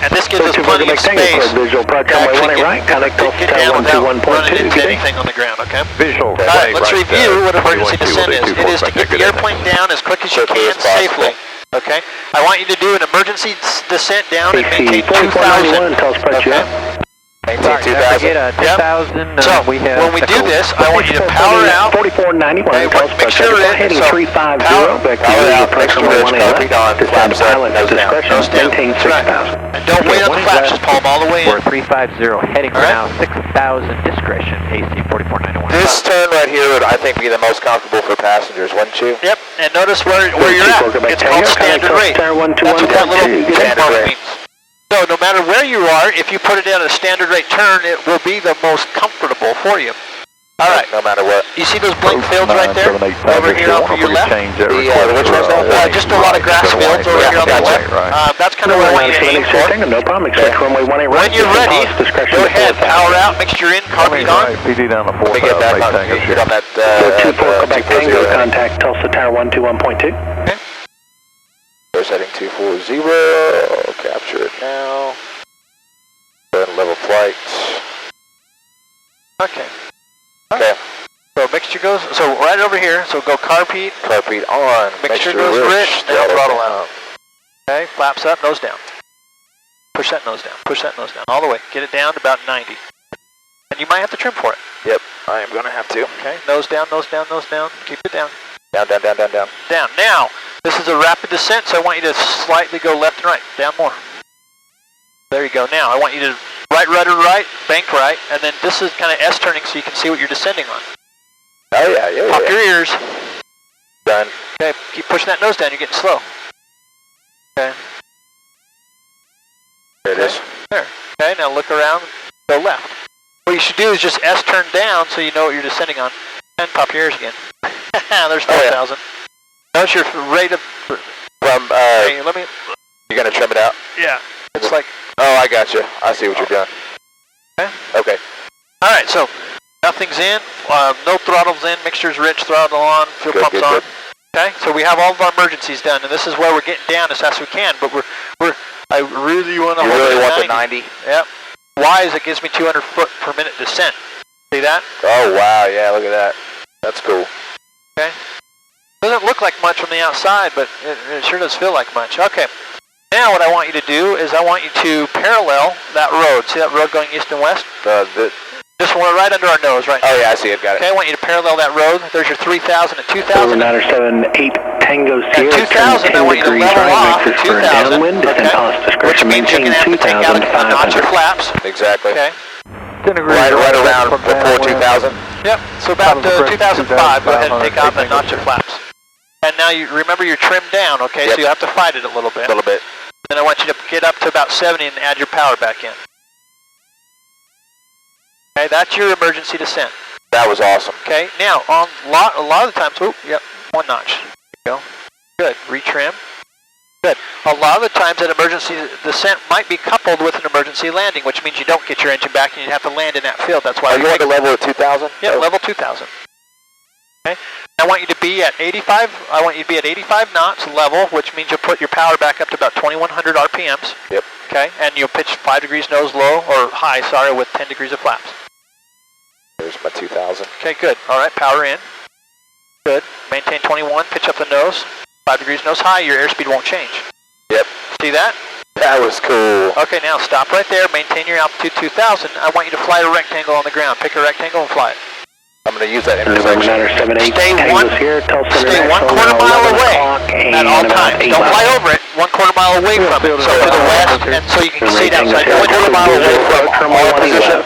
And this gives us plenty of space Visual approach to runway actually 18 right, contact get down without running 12.1.2. into anything on the ground, okay? Visual. All right, let's review what emergency descent is. It is to get the airplane down as quick as you can safely. Okay. I want you to do an emergency descent down and maintain 2,000. Okay. Maintain 2,000. Yep. So, when we do this, I want you to power out. 4491, okay, make sure we're heading 350, back to next to Ridge, copy on, flaps up, nose down. Nose down. Maintain 6,000. And don't wait on the flaps, just pull them all the way in. We're 350, heading for now 6,000, discretion, AC 4491. This turn right here would, I think, be the most comfortable for passengers, wouldn't you? Yep, and notice where you're at. It's called standard rate. That's what that little check mark means. So no matter where you are, if you put it in a standard rate turn, it will be the most comfortable for you. All right. No matter what. You see those blank fields right there? Over here off to your left? Which one's that? Just a lot of grass fields over here on the left. That's kind of what I want you to aim for. No problem, expect runway 18 right. When you're ready, go ahead, power out, mixture in, carbide on. PD down to 4,000. Let me get back on that 24, Quebec Tango, contact Tulsa Tower 121.2. Okay. We're setting 240, capture it now. Level flight. Okay. Okay. So mixture goes, so right over here, so go carpete. Carpete on. Mixture goes rich, then throttle out. Okay, flaps up, nose down. Push that nose down, push that nose down, all the way. Get it down to about 90. And you might have to trim for it. Yep, I am going to have to. Okay, nose down, nose down, nose down. Keep it down. Down, down, down, down, down. Down. Now, this is a rapid descent, so I want you to slightly go left and right. Down more. There you go. Now, I want you to right rudder right, bank right, and then this is kind of S-turning so you can see what you're descending on. Oh, yeah, yeah, Pop your ears. Done. Okay, keep pushing that nose down. You're getting slow. Okay. There it is. There. Okay, now look around, go left. What you should do is just S-turn down so you know what you're descending on. And pop your ears again. There's 4,000. Notice your rate of... From, hey, let me... You're going to trim it out? Yeah. It's like... Oh, I got you. I see what you're doing. Okay. Okay. All right, so nothing's in, no throttle's in, mixture's rich, throttle on, fuel pump's on. Okay, so we have all of our emergencies done, and this is where we're getting down as fast as we can, but I really want to hold really it want at 90. The 90? Yep. Why is it gives me 200 foot per minute descent. See that? Oh, wow, yeah, look at that. That's cool. Okay. Doesn't look like much from the outside, but it sure does feel like much. Okay. Now what I want you to do is I want you to parallel that road. See that road going east and west? Just right under our nose right now. Oh yeah, I see it, got it. Okay, I want you to parallel that road. There's your 3,000 at 2,000. 978 Tango Sierra. At 2,000, I want you to level off at 2,000. Okay. Which means you're going to have to take out a notch your flaps. Exactly. Okay. Right around before 2,000? Yep, so about 2005, go ahead and take out the notch your flaps. And now you remember you're trimmed down, okay, yep. So you have to fight it a little bit. A little bit. Then I want you to get up to about 70 and add your power back in. Okay, that's your emergency descent. That was awesome. Okay, now on a lot of the times, yep, one notch. There you go. Good, retrim. Good. A lot of the times that emergency descent might be coupled with an emergency landing, which means you don't get your engine back and you have to land in that field. That's why. You want to level at 2,000? Yeah, level 2,000. Okay. I want you to be at 85. I want you to be at 85 knots level, which means you'll put your power back up to about 2,100 RPMs. Yep. Okay, and you'll pitch 5 degrees nose low or high, sorry, with 10 degrees of flaps. There's my 2,000. Okay, good. All right, power in. Good. Maintain 21. Pitch up the nose. 5 degrees nose high. Your airspeed won't change. Yep. See that? That was cool. Okay, now stop right there. Maintain your altitude 2,000. I want you to fly a rectangle on the ground. Pick a rectangle and fly it. I'm going to use that intersection. Stay one quarter mile away at all times. Don't fly over it. 1/4 mile away from it. So to the west, and so you can see that side. 1/4 mile away from all position.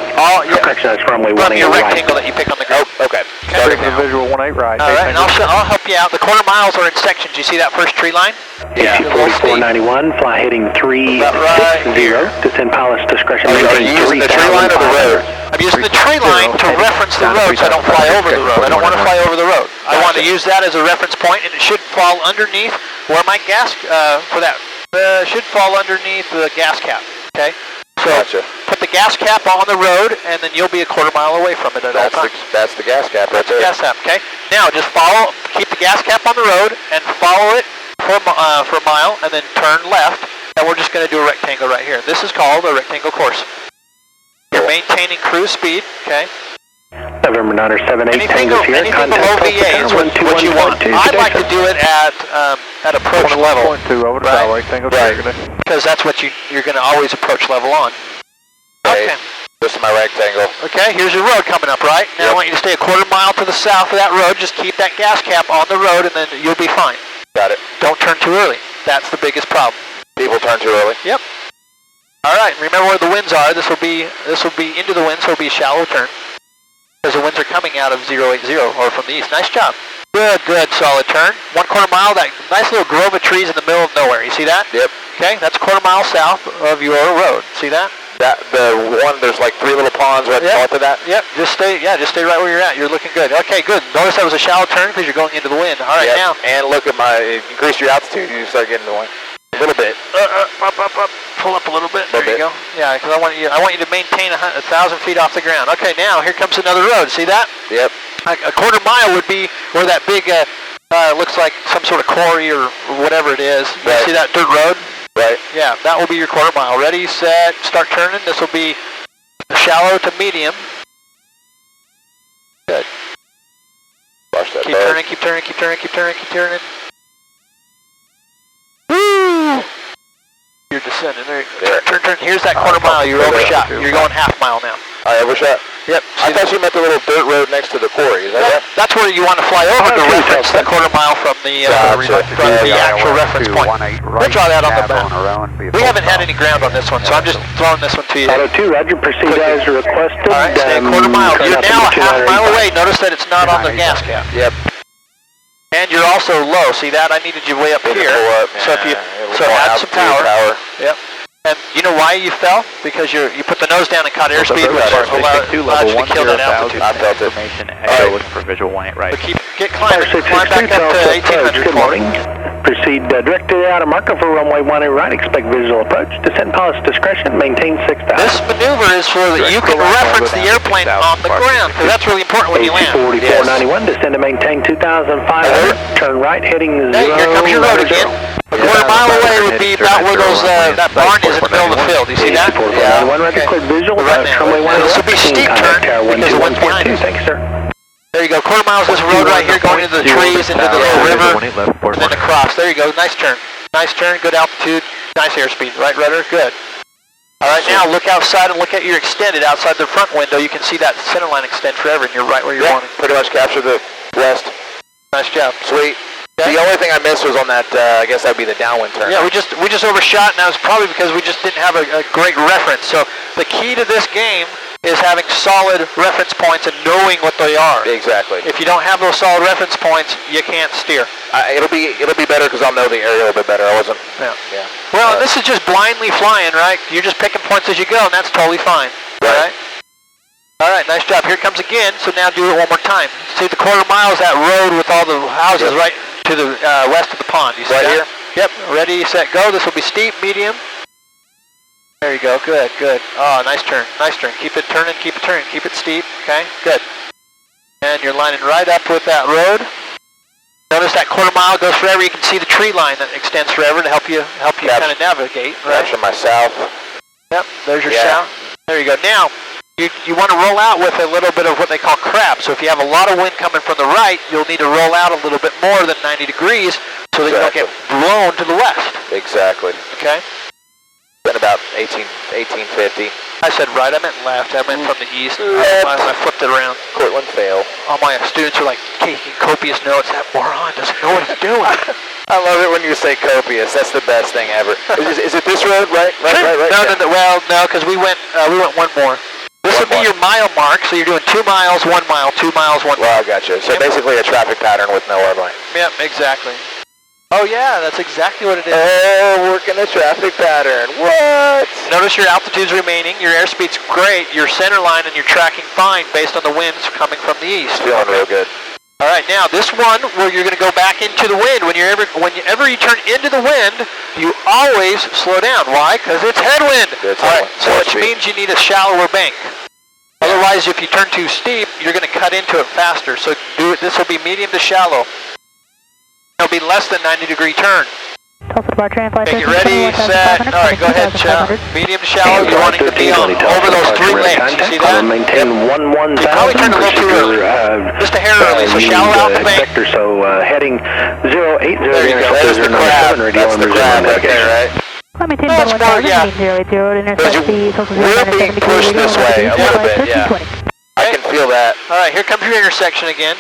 From your rectangle that you pick on the ground. Oh, okay. Starting the visual 18 right. All right, and I'll help you out. The quarter miles are in sections. You see that first tree line? Yeah. 4491, fly heading 360. Descend pilot's discretion. Are you using the tree line or the road? I'm using the tree line to reference the road so I don't fly over the road. I don't want to fly over the road. I want to use that as a reference point, and it should fall underneath where my gas, should fall underneath the gas cap, okay? So put the gas cap on the road, and then you'll be 1/4 mile away from it at all times. That's the gas cap right there. Gas cap, okay? Now just keep the gas cap on the road, and follow it for a mile, and then turn left, and we're just going to do a rectangle right here. This is called a rectangle course. You're maintaining cruise speed, okay? November 978, anything Tango Sierra, below contact VA is what you want. I'd like to do it at approach level. 1.2 over the tower, Tango Sierra. Because that's what you're going to always approach level on. Okay. This is my rectangle. Okay, here's your road coming up, right? Now I want you to stay a quarter mile to the south of that road. Just keep that gas cap on the road, and then you'll be fine. Got it. Don't turn too early. That's the biggest problem. People turn too early. Yep. All right. Remember where the winds are. This will be into the wind, so it'll be a shallow turn. Because the winds are coming out of 080 or from the east. Nice job. Good, solid turn. 1/4 mile. That nice little grove of trees in the middle of nowhere. You see that? Yep. Okay, that's a 1/4 mile south of your road. See that? The one, there's like 3 little ponds right north of that? Yep, just stay right where you're at. You're looking good. Okay, good. Notice that was a shallow turn because you're going into the wind. All right, now. And look at increase your altitude, you start getting the wind. A little bit. Up. Pull up a little bit. There you go. Yeah, because I want you to maintain 1,000 feet off the ground. Okay, now here comes another road. See that? Yep. A 1/4 mile would be where that big, looks like some sort of quarry or whatever it is. You see that dirt road? Right. Yeah, that will be your 1/4 mile. Ready, set, start turning. This will be shallow to medium. Good. Watch that keep turning. Woo! You're descending. There. Turn. Here's that 1/4 mile. You're overshot. You're going half mile now. I overshot? Yep. I thought you meant the little dirt road next to the quarry. Is that right? That's where you want to fly over to reference the 1/4 mile from the actual reference point. We'll draw that on the map. We haven't had any ground on this one, so I'm just throwing this one to you. Auto 2, Roger, proceed as requested. All right, stay a 1/4 mile. You're now a half mile away. Notice that it's not on the gas cap. Yep. And you're also low. See that? I needed you way up here. So if you add some power. Yep. And you know why you fell? Because you put the nose down and caught airspeed, which allowed you to kill that altitude. I felt it. Looking for visual 18 right. But get climbing. Climb back up to 1800. Good morning. Proceed directly out of marker for runway 18 right. Expect visual approach. Descent pilot's discretion. Maintain 6,000. This maneuver is so that you can reference the airplane on the ground, because that's really important when you land. 4491. Descend to maintain 2,500. Turn right, heading 0. Hey, here comes your road again. A 1/4 mile away would be about where those that barn is in the middle of the field. You see that? Yeah. Okay. Visual. Right now. This will be a steep turn because the one's behind us. Thank you, sir. There you go. 1/4 mile is this road right here going into the trees, into the little river, and then across. There you go. Nice turn. Nice turn. Good altitude. Nice airspeed. Right rudder. Good. All right, now look outside and look at your extended outside the front window. You can see that center line extend forever, and you're right where you're wanting. Pretty much captured the west. Nice job. Sweet. Okay. The only thing I missed was on that, I guess that would be the downwind turn. Yeah, we just overshot, and that was probably because we just didn't have a great reference. So the key to this game is having solid reference points and knowing what they are. Exactly. If you don't have those solid reference points, you can't steer. It'll be better because I'll know the area a little bit better. I wasn't. Yeah. Well, this is just blindly flying, right? You're just picking points as you go, and that's totally fine. Right. All right, nice job. Here it comes again, so now do it one more time. See the 1/4 mile is that road with all the houses right to the west of the pond. You see right that? Here? Yep. Ready, set, go. This will be steep, medium. There you go. Good. Oh, nice turn. Keep it turning, keep it steep. Okay, good. And you're lining right up with that road. Notice that 1/4 mile goes forever. You can see the tree line that extends forever to help you kind of navigate. Right. Capture my south. Yep. There's your south. There you go. Now, you want to roll out with a little bit of what they call crab. So if you have a lot of wind coming from the right, you'll need to roll out a little bit more than 90 degrees so that you don't get blown to the west. Exactly. Okay. Been about 1850. I said right, I meant left. I meant from the east. I flipped it around. Cortland fail. All my students are like taking copious notes. That moron doesn't know what he's doing. I love it when you say copious. That's the best thing ever. Is it this road? Right. No. Well, no, because we went one more. This would be your mile mark, so you're doing 2 miles, 1 mile, 2 miles, 1 mile. Well, I got you. So basically a traffic pattern with no airline. Yep, exactly. Oh yeah, that's exactly what it is. Oh, working a traffic pattern. What? Notice your altitude's remaining, your airspeed's great, your center line and you're tracking fine based on the winds coming from the east. Feeling real good. All right, now this one where you're going to go back into the wind. Whenever you turn into the wind, you always slow down. Why? Because it's headwind. All right, so which means you need a shallower bank. Otherwise, if you turn too steep, you're going to cut into it faster. So this will be medium to shallow. It'll be less than 90-degree turn. Okay, get ready, set. All right, go ahead, medium to shallow. You're wanting to be on over those 3 lanes. You see that? Maintain 11,000. You probably turned a little too early. Just a hair early, so shallow out the bank. Vector, so heading 080. There you go. There's the crab. That's the crab right there, right? That's more, yeah. We're being pushed this way a little bit, yeah. I can feel that. All right, here comes your intersection again.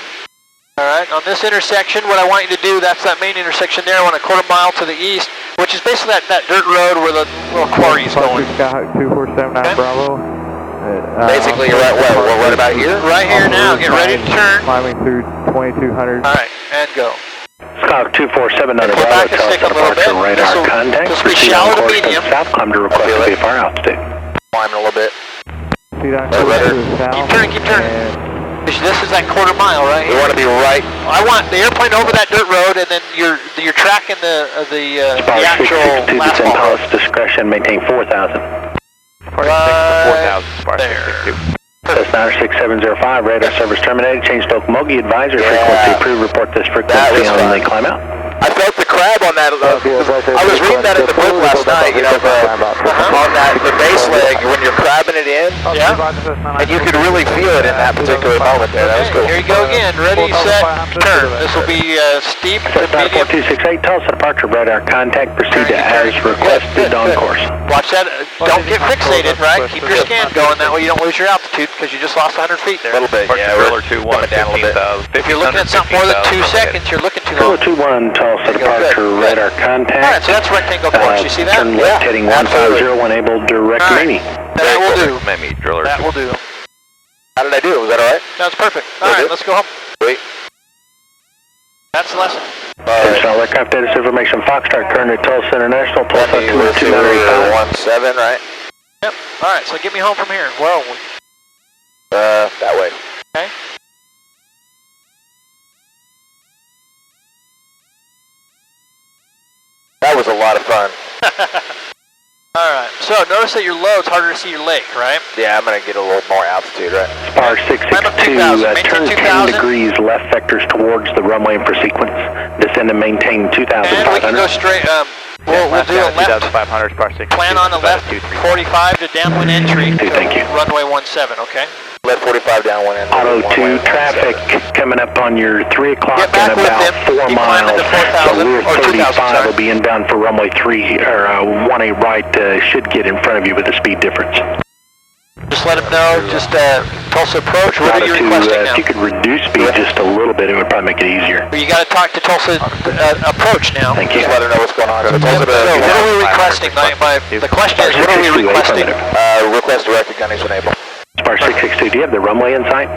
All right, on this intersection, what I want you to do, that's that main intersection there, I want a quarter mile to the east, which is basically that dirt road where the little quarry is going. Skyhawk 2479 Okay. Bravo. Basically, you're right where? We're right about here? Right here now, get ready to turn. Climbing through 2200. All right, and go. Skyhawk 2479 Pull Bravo, back and stick a little bit. radar contact. This will be Proceed shallow on to course medium. south, climb to request VFR altitude. Climbing a little bit. Speed on Oh, course better. to the south. Keep turning. This is that quarter mile right We here. want to be right. I want the airplane over that dirt road, and then you're tracking the actual last descend ball. pilot's discretion, maintain 4,000. Right there. Cessna 6705, radar service terminated, change to Okmulgee, advisory Yeah. frequency approved, report this That frequency was on fun. the climb out. I felt the crab on that. I was reading that in the book last night, you know, on the base leg, when you're crabbing it in, Yeah. and you could really feel it in that particular moment there. That was cool. Here you go again. Ready, set, turn. This will be steep to Cessna medium. 4268, Tulsa departure, radar contact, proceed to as requested on course. Watch that. Don't get fixated, right? Keep your scan going. That way you don't lose your altitude because you just lost 100 feet there. A little bit, yeah. We're coming down a little bit. If you're looking at something more than 2 seconds, you're looking too long. 021 Tulsa departure, radar contact. All right, so that's rectangle course. You see that? Turn left heading 150, enable direct All right. Mimi. That will do. Mimi, driller. That will do. How did I do? Was that all right? That's perfect. All Will right, do. let's go home. Sweet. That's the lesson. International aircraft data information, Foxtrot, current at Tulsa International, Tulsa That means 2985. 17, right? Yep. All right, so get me home from here. Well, That way. okay. That was a lot of fun. All right. So notice that your low, it's harder to see your lake, right? Yeah, I'm going to get a little more altitude, right? Spar Climb up 662, 2,000, maintain turn 10 2,000. degrees left vectors towards the runway and for sequence. Descend and maintain And we can 2,500. go straight. We'll do a left. 2500, Spar 6. Plan on the left 45 to downwind entry. Okay, thank you. Runway 17. Okay. Left 45 down one end. Auto 2 traffic coming up on your 3 o'clock Get back in with about them. 4 Keep miles. climbing to 4,000 So we're or 2,000, 35 sorry. will be inbound for runway 3 or 18 right. Should get in front of you with a speed difference. Just let them know. Just Tulsa approach. What are you requesting now? If you could reduce speed just a little bit, it would probably make it easier. You got to talk to Tulsa approach now. Thank you. Just let her know what's going on. So So what are we requesting? The question is, what are we requesting? Request direct Gunny's enable. Spar 662, do you have the runway in sight?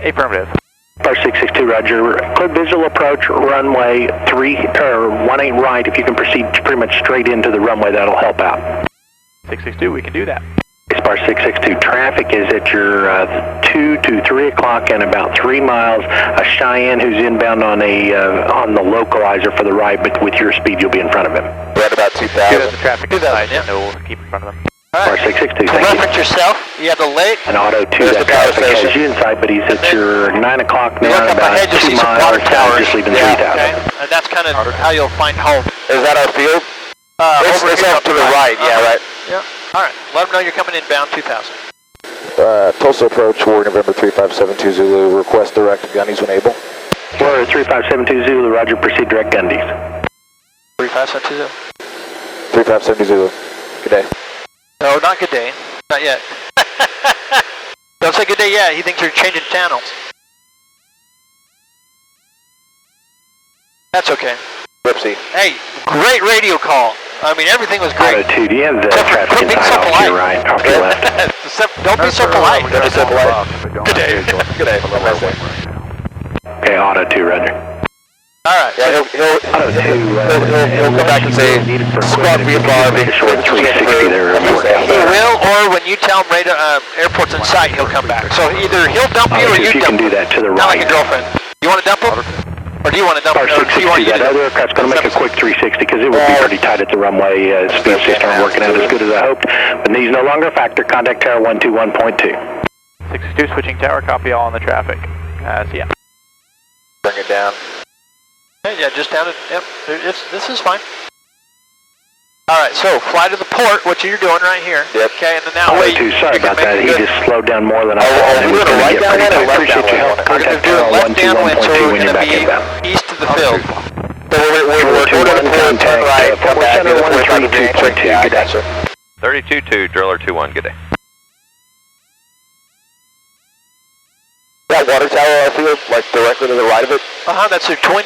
Affirmative. Spar 662, roger. Clear visual approach, runway 18 right. If you can proceed pretty much straight into the runway, that'll help out. 662, we can do that. Spar 662, traffic is at your 2 to 3 o'clock and about 3 miles. A Cheyenne who's inbound on the localizer for the right, but with your speed, you'll be in front of him. We're at about 2,000. Give us the traffic inside, and we'll keep in front of them. Spar 662, To thank you. reference yourself, you have the lake. And Auto 2, There's that the power traffic has station. you inside, but he's at your 9 o'clock You now, look up about ahead, you'll 2 see some miles, water towers. just leaving Yeah, 3,000. Okay. And that's kind of how you'll find home. Is that our field? It's here up to the right, yeah, right. Yep. All right. Let them know you're coming inbound 2,000. Tulsa approach, War November 3572 Zulu, request direct Gunny's enable. We're at 3572 Zulu, roger, proceed direct Gundy's. 3572. 3570 Zulu. Good day. No, not good day. Not yet. Don't say good day yet. He thinks you're changing channels. That's okay. Ripsy. Hey, great radio call. I mean, everything was Auto great. 2, do you have the Except for traffic being inside so off to your right, off to your left? Don't be so polite. Don't be so polite. Good day. Good day. Okay, Auto 2, roger. All right. Yeah, he'll come back and say, squad VFR, make sure Short 360 there. He will, or when you tell him airport's in sight, he'll come back. So either he'll dump you or Auto 2, you if you dump can him. do that to the Not like right. a girlfriend. You want to dump him? Or do you want to dump Spar him? Or do you want 662, you to that other aircraft's going to make a quick 360 because it would be pretty tight at the runway. Speeds just aren't working out as good as I hoped. But he's no longer a factor. Contact tower 121.2. 662, switching tower, copy all on the traffic. See ya. Bring it down. Yeah, just down it. Yep. This is fine. Alright, so fly to the port, what you're doing right here. Yep. Okay, and then that way Sorry about that. He just slowed down more than I thought. Are we doing a right downwind or left Appreciate your help. downwind? we're going to Contact do a Carol left downwind, so 121.2 we're when going you're to back be inbound. east of the field. So we're going to the port, turn right, come back, do the 45 degree change. Yeah, I gotcha. 32-2, driller 2-1, good day. That water tower I feel like directly to the right of it. That's your twin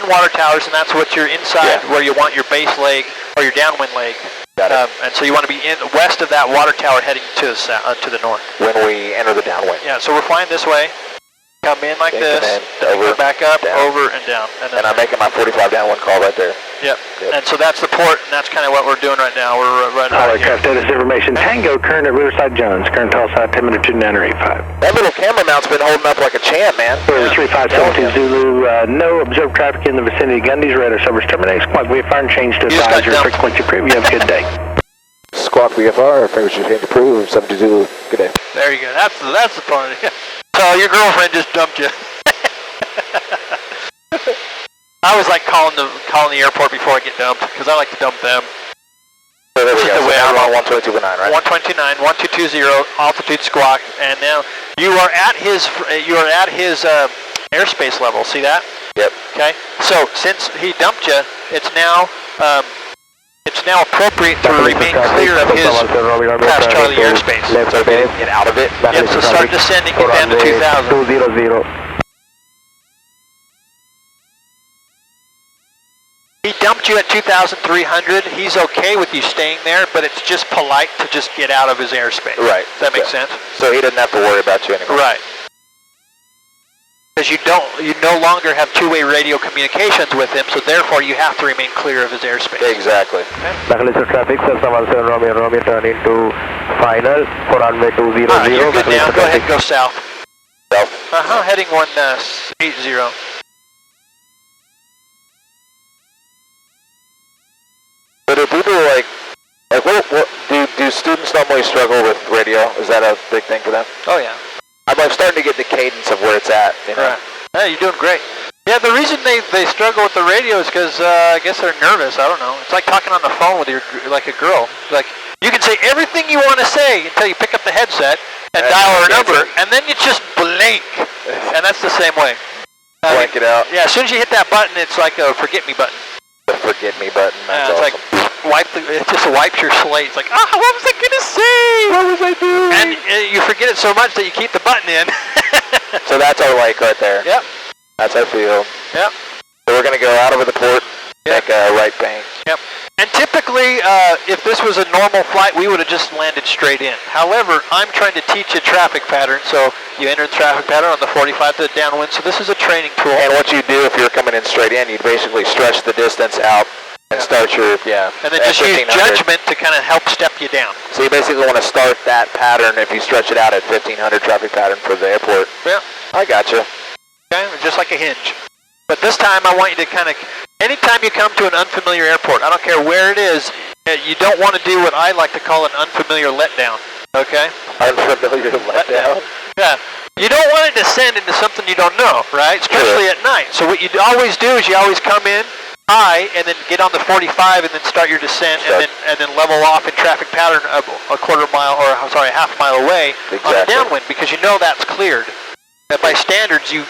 water towers, and that's what you're inside where you want your base leg or your downwind leg. Got it. And so you want to be in west of that water tower heading to the north. When we enter the downwind. Yeah, so we're flying this way. Come in like this, over, come back up, down. over, and down. And I'm making my 45 downwind call right there. Yep. And so that's the port, and that's kind of what we're doing right now. We're right All here. aircraft status information. Tango, current at Riverside Jones. Current call sign 10 minute 2985. That little camera mount's been holding up like a champ, man. 3572 Zulu, no observed traffic in the vicinity of Gundy's radar service terminates. Squawk VFR and change to advisory frequency preview. Have a good day. Squawk VFR, frequency change approved, 72, good day. There you go. That's the part. So your girlfriend just dumped you. I was like calling the airport before I get dumped because I like to dump them. So there we go. So now I'm on 122.9, right? 129, 1220, altitude squawk, and now you are at his airspace level. See that? Yep. Okay. So since he dumped you, it's now appropriate to remain clear of his past Charlie airspace. So get out of it. Yep. So start descending, get down to 2,000. 200. He dumped you at 2,300. He's okay with you staying there, but it's just polite to just get out of his airspace. Right. Does that make sense? So he doesn't have to worry about you anymore. Right. Because you no longer have two-way radio communications with him, so therefore you have to remain clear of his airspace. Exactly. Bacalista traffic, sir, 77 Romeo, turn into final for runway 200. Alright, you're good now. Go ahead and go south. South. Heading 180. But do people what do students normally struggle with radio? Is that a big thing for them? Oh yeah. I'm starting to get the cadence of where it's at, you know? Right. Yeah, you're doing great. Yeah, the reason they struggle with the radio is because I guess they're nervous. I don't know. It's like talking on the phone with like a girl. Like you can say everything you want to say until you pick up the headset and dial her number, and then you just blink. And that's the same way. Blank it out. Yeah, as soon as you hit that button, it's like a forget me button. The forget me button. That's it's awesome. like it just wipes your slate. It's like, what was I gonna say? What was I doing? And you forget it so much that you keep the button in. So that's our lake right there. Yep. That's our field. Yep. So we're gonna go out over the port, make a right bank. Yep. And typically, if this was a normal flight, we would have just landed straight in. However, I'm trying to teach a traffic pattern, so you enter the traffic pattern on the 45 to the downwind. So this is a training tool. And what you do if you're coming in straight in, you basically stretch the distance out and start your and then just use judgment to kind of help step you down. So you basically want to start that pattern if you stretch it out at 1500 traffic pattern for the airport. Yeah. I gotcha. Okay, just like a hinge. But this time I want you to kind of, anytime you come to an unfamiliar airport, I don't care where it is, you don't want to do what I like to call an unfamiliar letdown. Okay? Unfamiliar letdown? Yeah. You don't want to descend into something you don't know, right? Especially at night. So what you always do is you always come in high and then get on the 45 and then start your descent and then level off in traffic pattern of a half mile away on the downwind because you know that's cleared. And by standards, you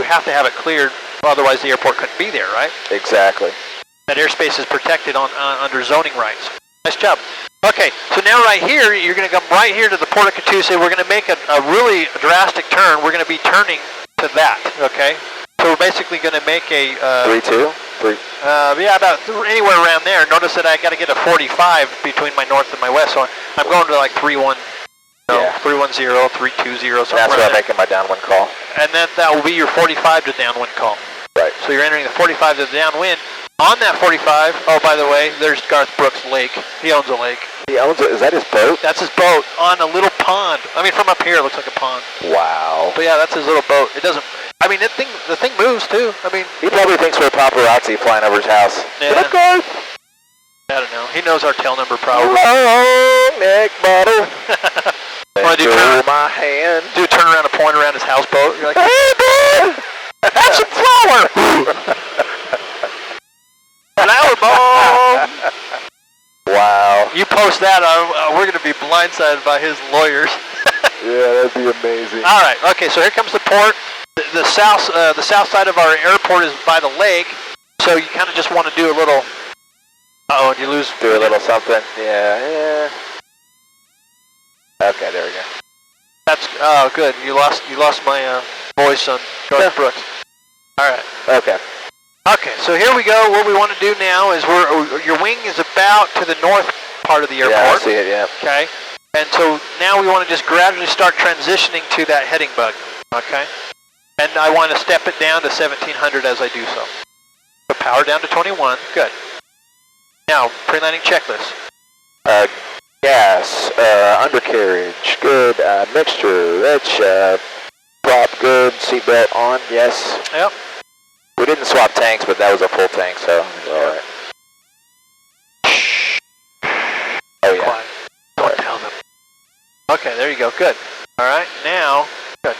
have to have it cleared, otherwise the airport couldn't be there, right? Exactly. That airspace is protected under zoning rights. Nice job. Okay, so now right here, you're going to come right here to the Port of Catoosa. We're going to make a really drastic turn. We're going to be turning to that, okay? So we're basically going to make a... 3-2? Yeah, about anywhere around there. Notice that I got to get a 45 between my north and my west, so I'm going to like 3-1. No, 310, 320, something. That's where I'm making my downwind call. And that will be your 45 to downwind call. Right. So you're entering the 45 to the downwind. On that 45, oh, by the way, there's Garth Brooks' lake. He owns a lake. He owns it? Is that his boat? That's his boat on a little pond. I mean, from up here, it looks like a pond. Wow. But yeah, that's his little boat. It doesn't, I mean, the thing moves too. I mean. He probably thinks we're paparazzi flying over his house. Yeah. What up, Garth? I don't know. He knows our tail number probably. Hello, neck bottle. Do my hand. Do a turn around and point around his houseboat. You're like, hey, boy, have some flour. Flower bomb. post that, we're going to be blindsided by his lawyers. Yeah, that'd be amazing. All right. Okay. So here comes the port. The south side of our airport is by the lake. So you kind of just want to do a little. Uh oh, and you lose. Do a little something. Yeah. Okay, there we go. That's good. You lost my voice on George Brooks. All right. Okay. Okay. So here we go. What we want to do now is your wing is about to the north part of the airport. Yeah, I see it. Yeah. Okay. And so now we want to just gradually start transitioning to that heading bug. Okay. And I want to step it down to 1700 as I do so. So power down to 21. Good. Now, pre-landing checklist. Gas, undercarriage, good, mixture, rich, prop, good, seatbelt on, yes. Yep. We didn't swap tanks, but that was a full tank, so alright. Oh yeah. Quiet. Don't tell them. Okay, there you go. Good. Alright, now, good.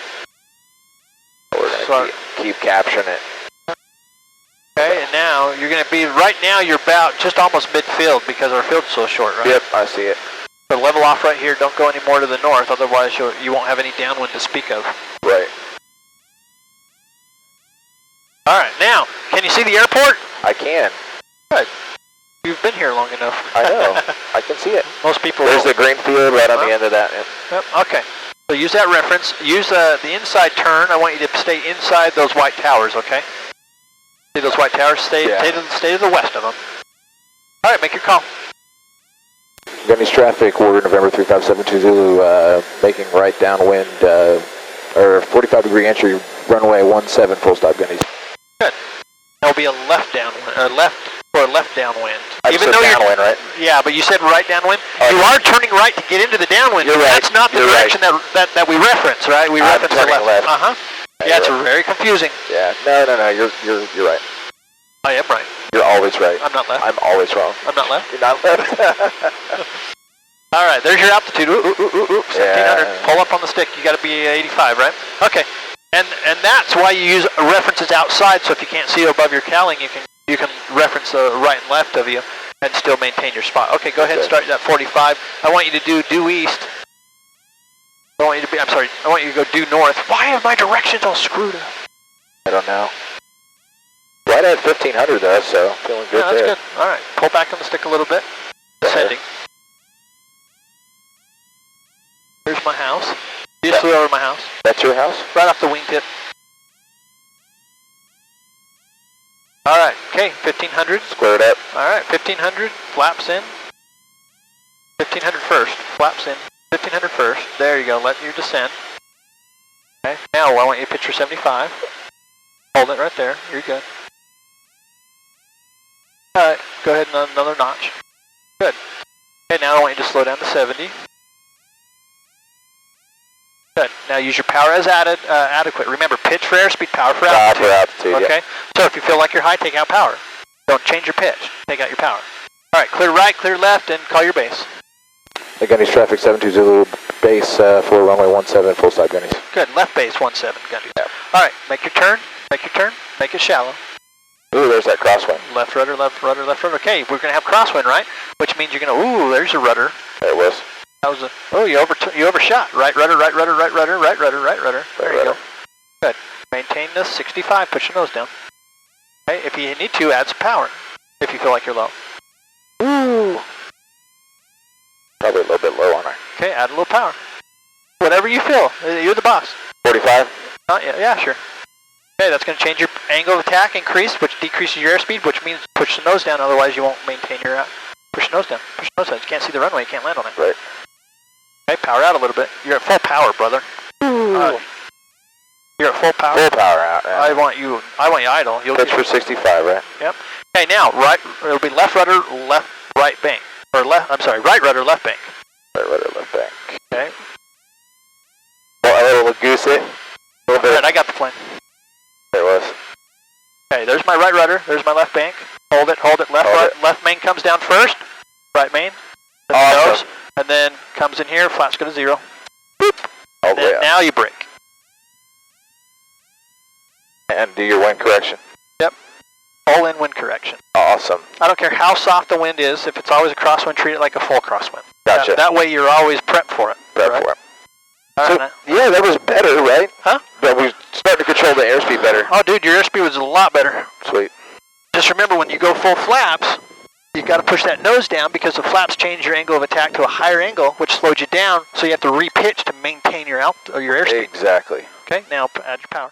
We're going to keep capturing it. Okay, and now you're going to be, right now you're about just almost midfield because our field's so short, right? Yep, I see it. So level off right here, don't go any more to the north, otherwise you won't have any downwind to speak of. Right. Alright, now, can you see the airport? I can. Good. You've been here long enough. I know. I can see it. Most people There's won't. the green field right on the end of that. Yep, okay. So use that reference. Use the inside turn. I want you to stay inside those white towers, okay? See those white towers? Stay to the west of them. All right, make your call. Gunny's traffic, order November 35720 Zulu, making right downwind, or 45-degree entry, runway 17, full stop, Gunny's. Good. That'll be a left downwind, left downwind. I said downwind, right? Yeah, but you said right downwind. Oh, you are turning right to get into the downwind. You're right. That's not the You're direction that we reference, right? We reference the turning left. left. Yeah, it's very confusing. Yeah. No. You're right. I am right. You're always right. I'm not left. I'm always wrong. I'm not left. You're not left. All right, there's your altitude. 1700. Yeah. Pull up on the stick. You got to be 85, right? Okay. And that's why you use references outside. So if you can't see above your cowling, you can reference the right and left of you and still maintain your spot. Okay, go ahead and start that 45. I want you to do due east. I want you to go due north. Why are my directions all screwed up? I don't know. Right at 1500 though, so feeling good Yeah, that's there. good. All right, pull back on the stick a little bit. Descending. Here's my house. You just flew over my house. That's your house? Right off the wingtip. All right, okay, 1500. Squared up. All right, 1500, flaps in. 1500 first, flaps in. 1500 first. There you go, let you descend. Okay, now I want you to pitch your 75. Hold it right there, you're good. All right, go ahead and another notch. Good. Okay, now I want you to slow down to 70. Good. Now use your power as adequate. Remember, pitch for airspeed, power for altitude. Okay? Yep. So if you feel like you're high, take out power. Don't change your pitch. Take out your power. All right, clear right, clear left, and call your base. Gunny's traffic, 72 Zulu, base for runway 17, full stop, Gunny's. Good. Left base, 17, Gunny's. Yep. All right, make your turn. Make your turn. Make it shallow. Ooh, there's that crosswind. Left rudder, left rudder, left rudder. Okay, we're going to have crosswind, right? Which means you're going to, ooh, there's a rudder. There it was. That was you overshot. Right rudder, right rudder, right rudder, right rudder, right rudder. There you go. Good. Maintain this 65. Put your nose down. Okay. If you need to, add some power. If you feel like you're low. Ooh. Probably a little bit low on her. Okay. Add a little power. Whatever you feel. You're the boss. 45. Not yet. Yeah, sure. Okay. That's going to change your angle of attack. Increase, which decreases your airspeed, which means push the nose down. Otherwise, you won't maintain your. Push your nose down. Push your nose down. You can't see the runway. You can't land on it. Right. Okay, power out a little bit. You're at full power, brother. You're at full power. Full power out. Yeah. I want you idle. You'll pitch for 65, right? Yep. Okay, now it'll be left rudder, right bank, or right rudder, left bank. Right rudder, left bank. Okay. Well, a little goose it. A little bit. Alright, I got the plane. There it was. Okay, there's my right rudder. There's my left bank. Hold it. Left main comes down first. Right main. Then goes, and then comes in here. Flaps go to 0. Boop. Oh, yeah. Now you brake. And do your wind correction. Yep. All in wind correction. Oh, Awesome. I don't care how soft the wind is. If it's always a crosswind, treat it like a full crosswind. Gotcha. That way you're always prepped for it. Prep for it. All So, right. yeah, that was better, right? Huh? But we started to control the airspeed better. Oh, dude, your airspeed was a lot better. Sweet. Just remember, when you go full flaps, you've got to push that nose down because the flaps change your angle of attack to a higher angle, which slows you down. So you have to repitch to maintain your airspeed. Exactly. Okay, now add your power.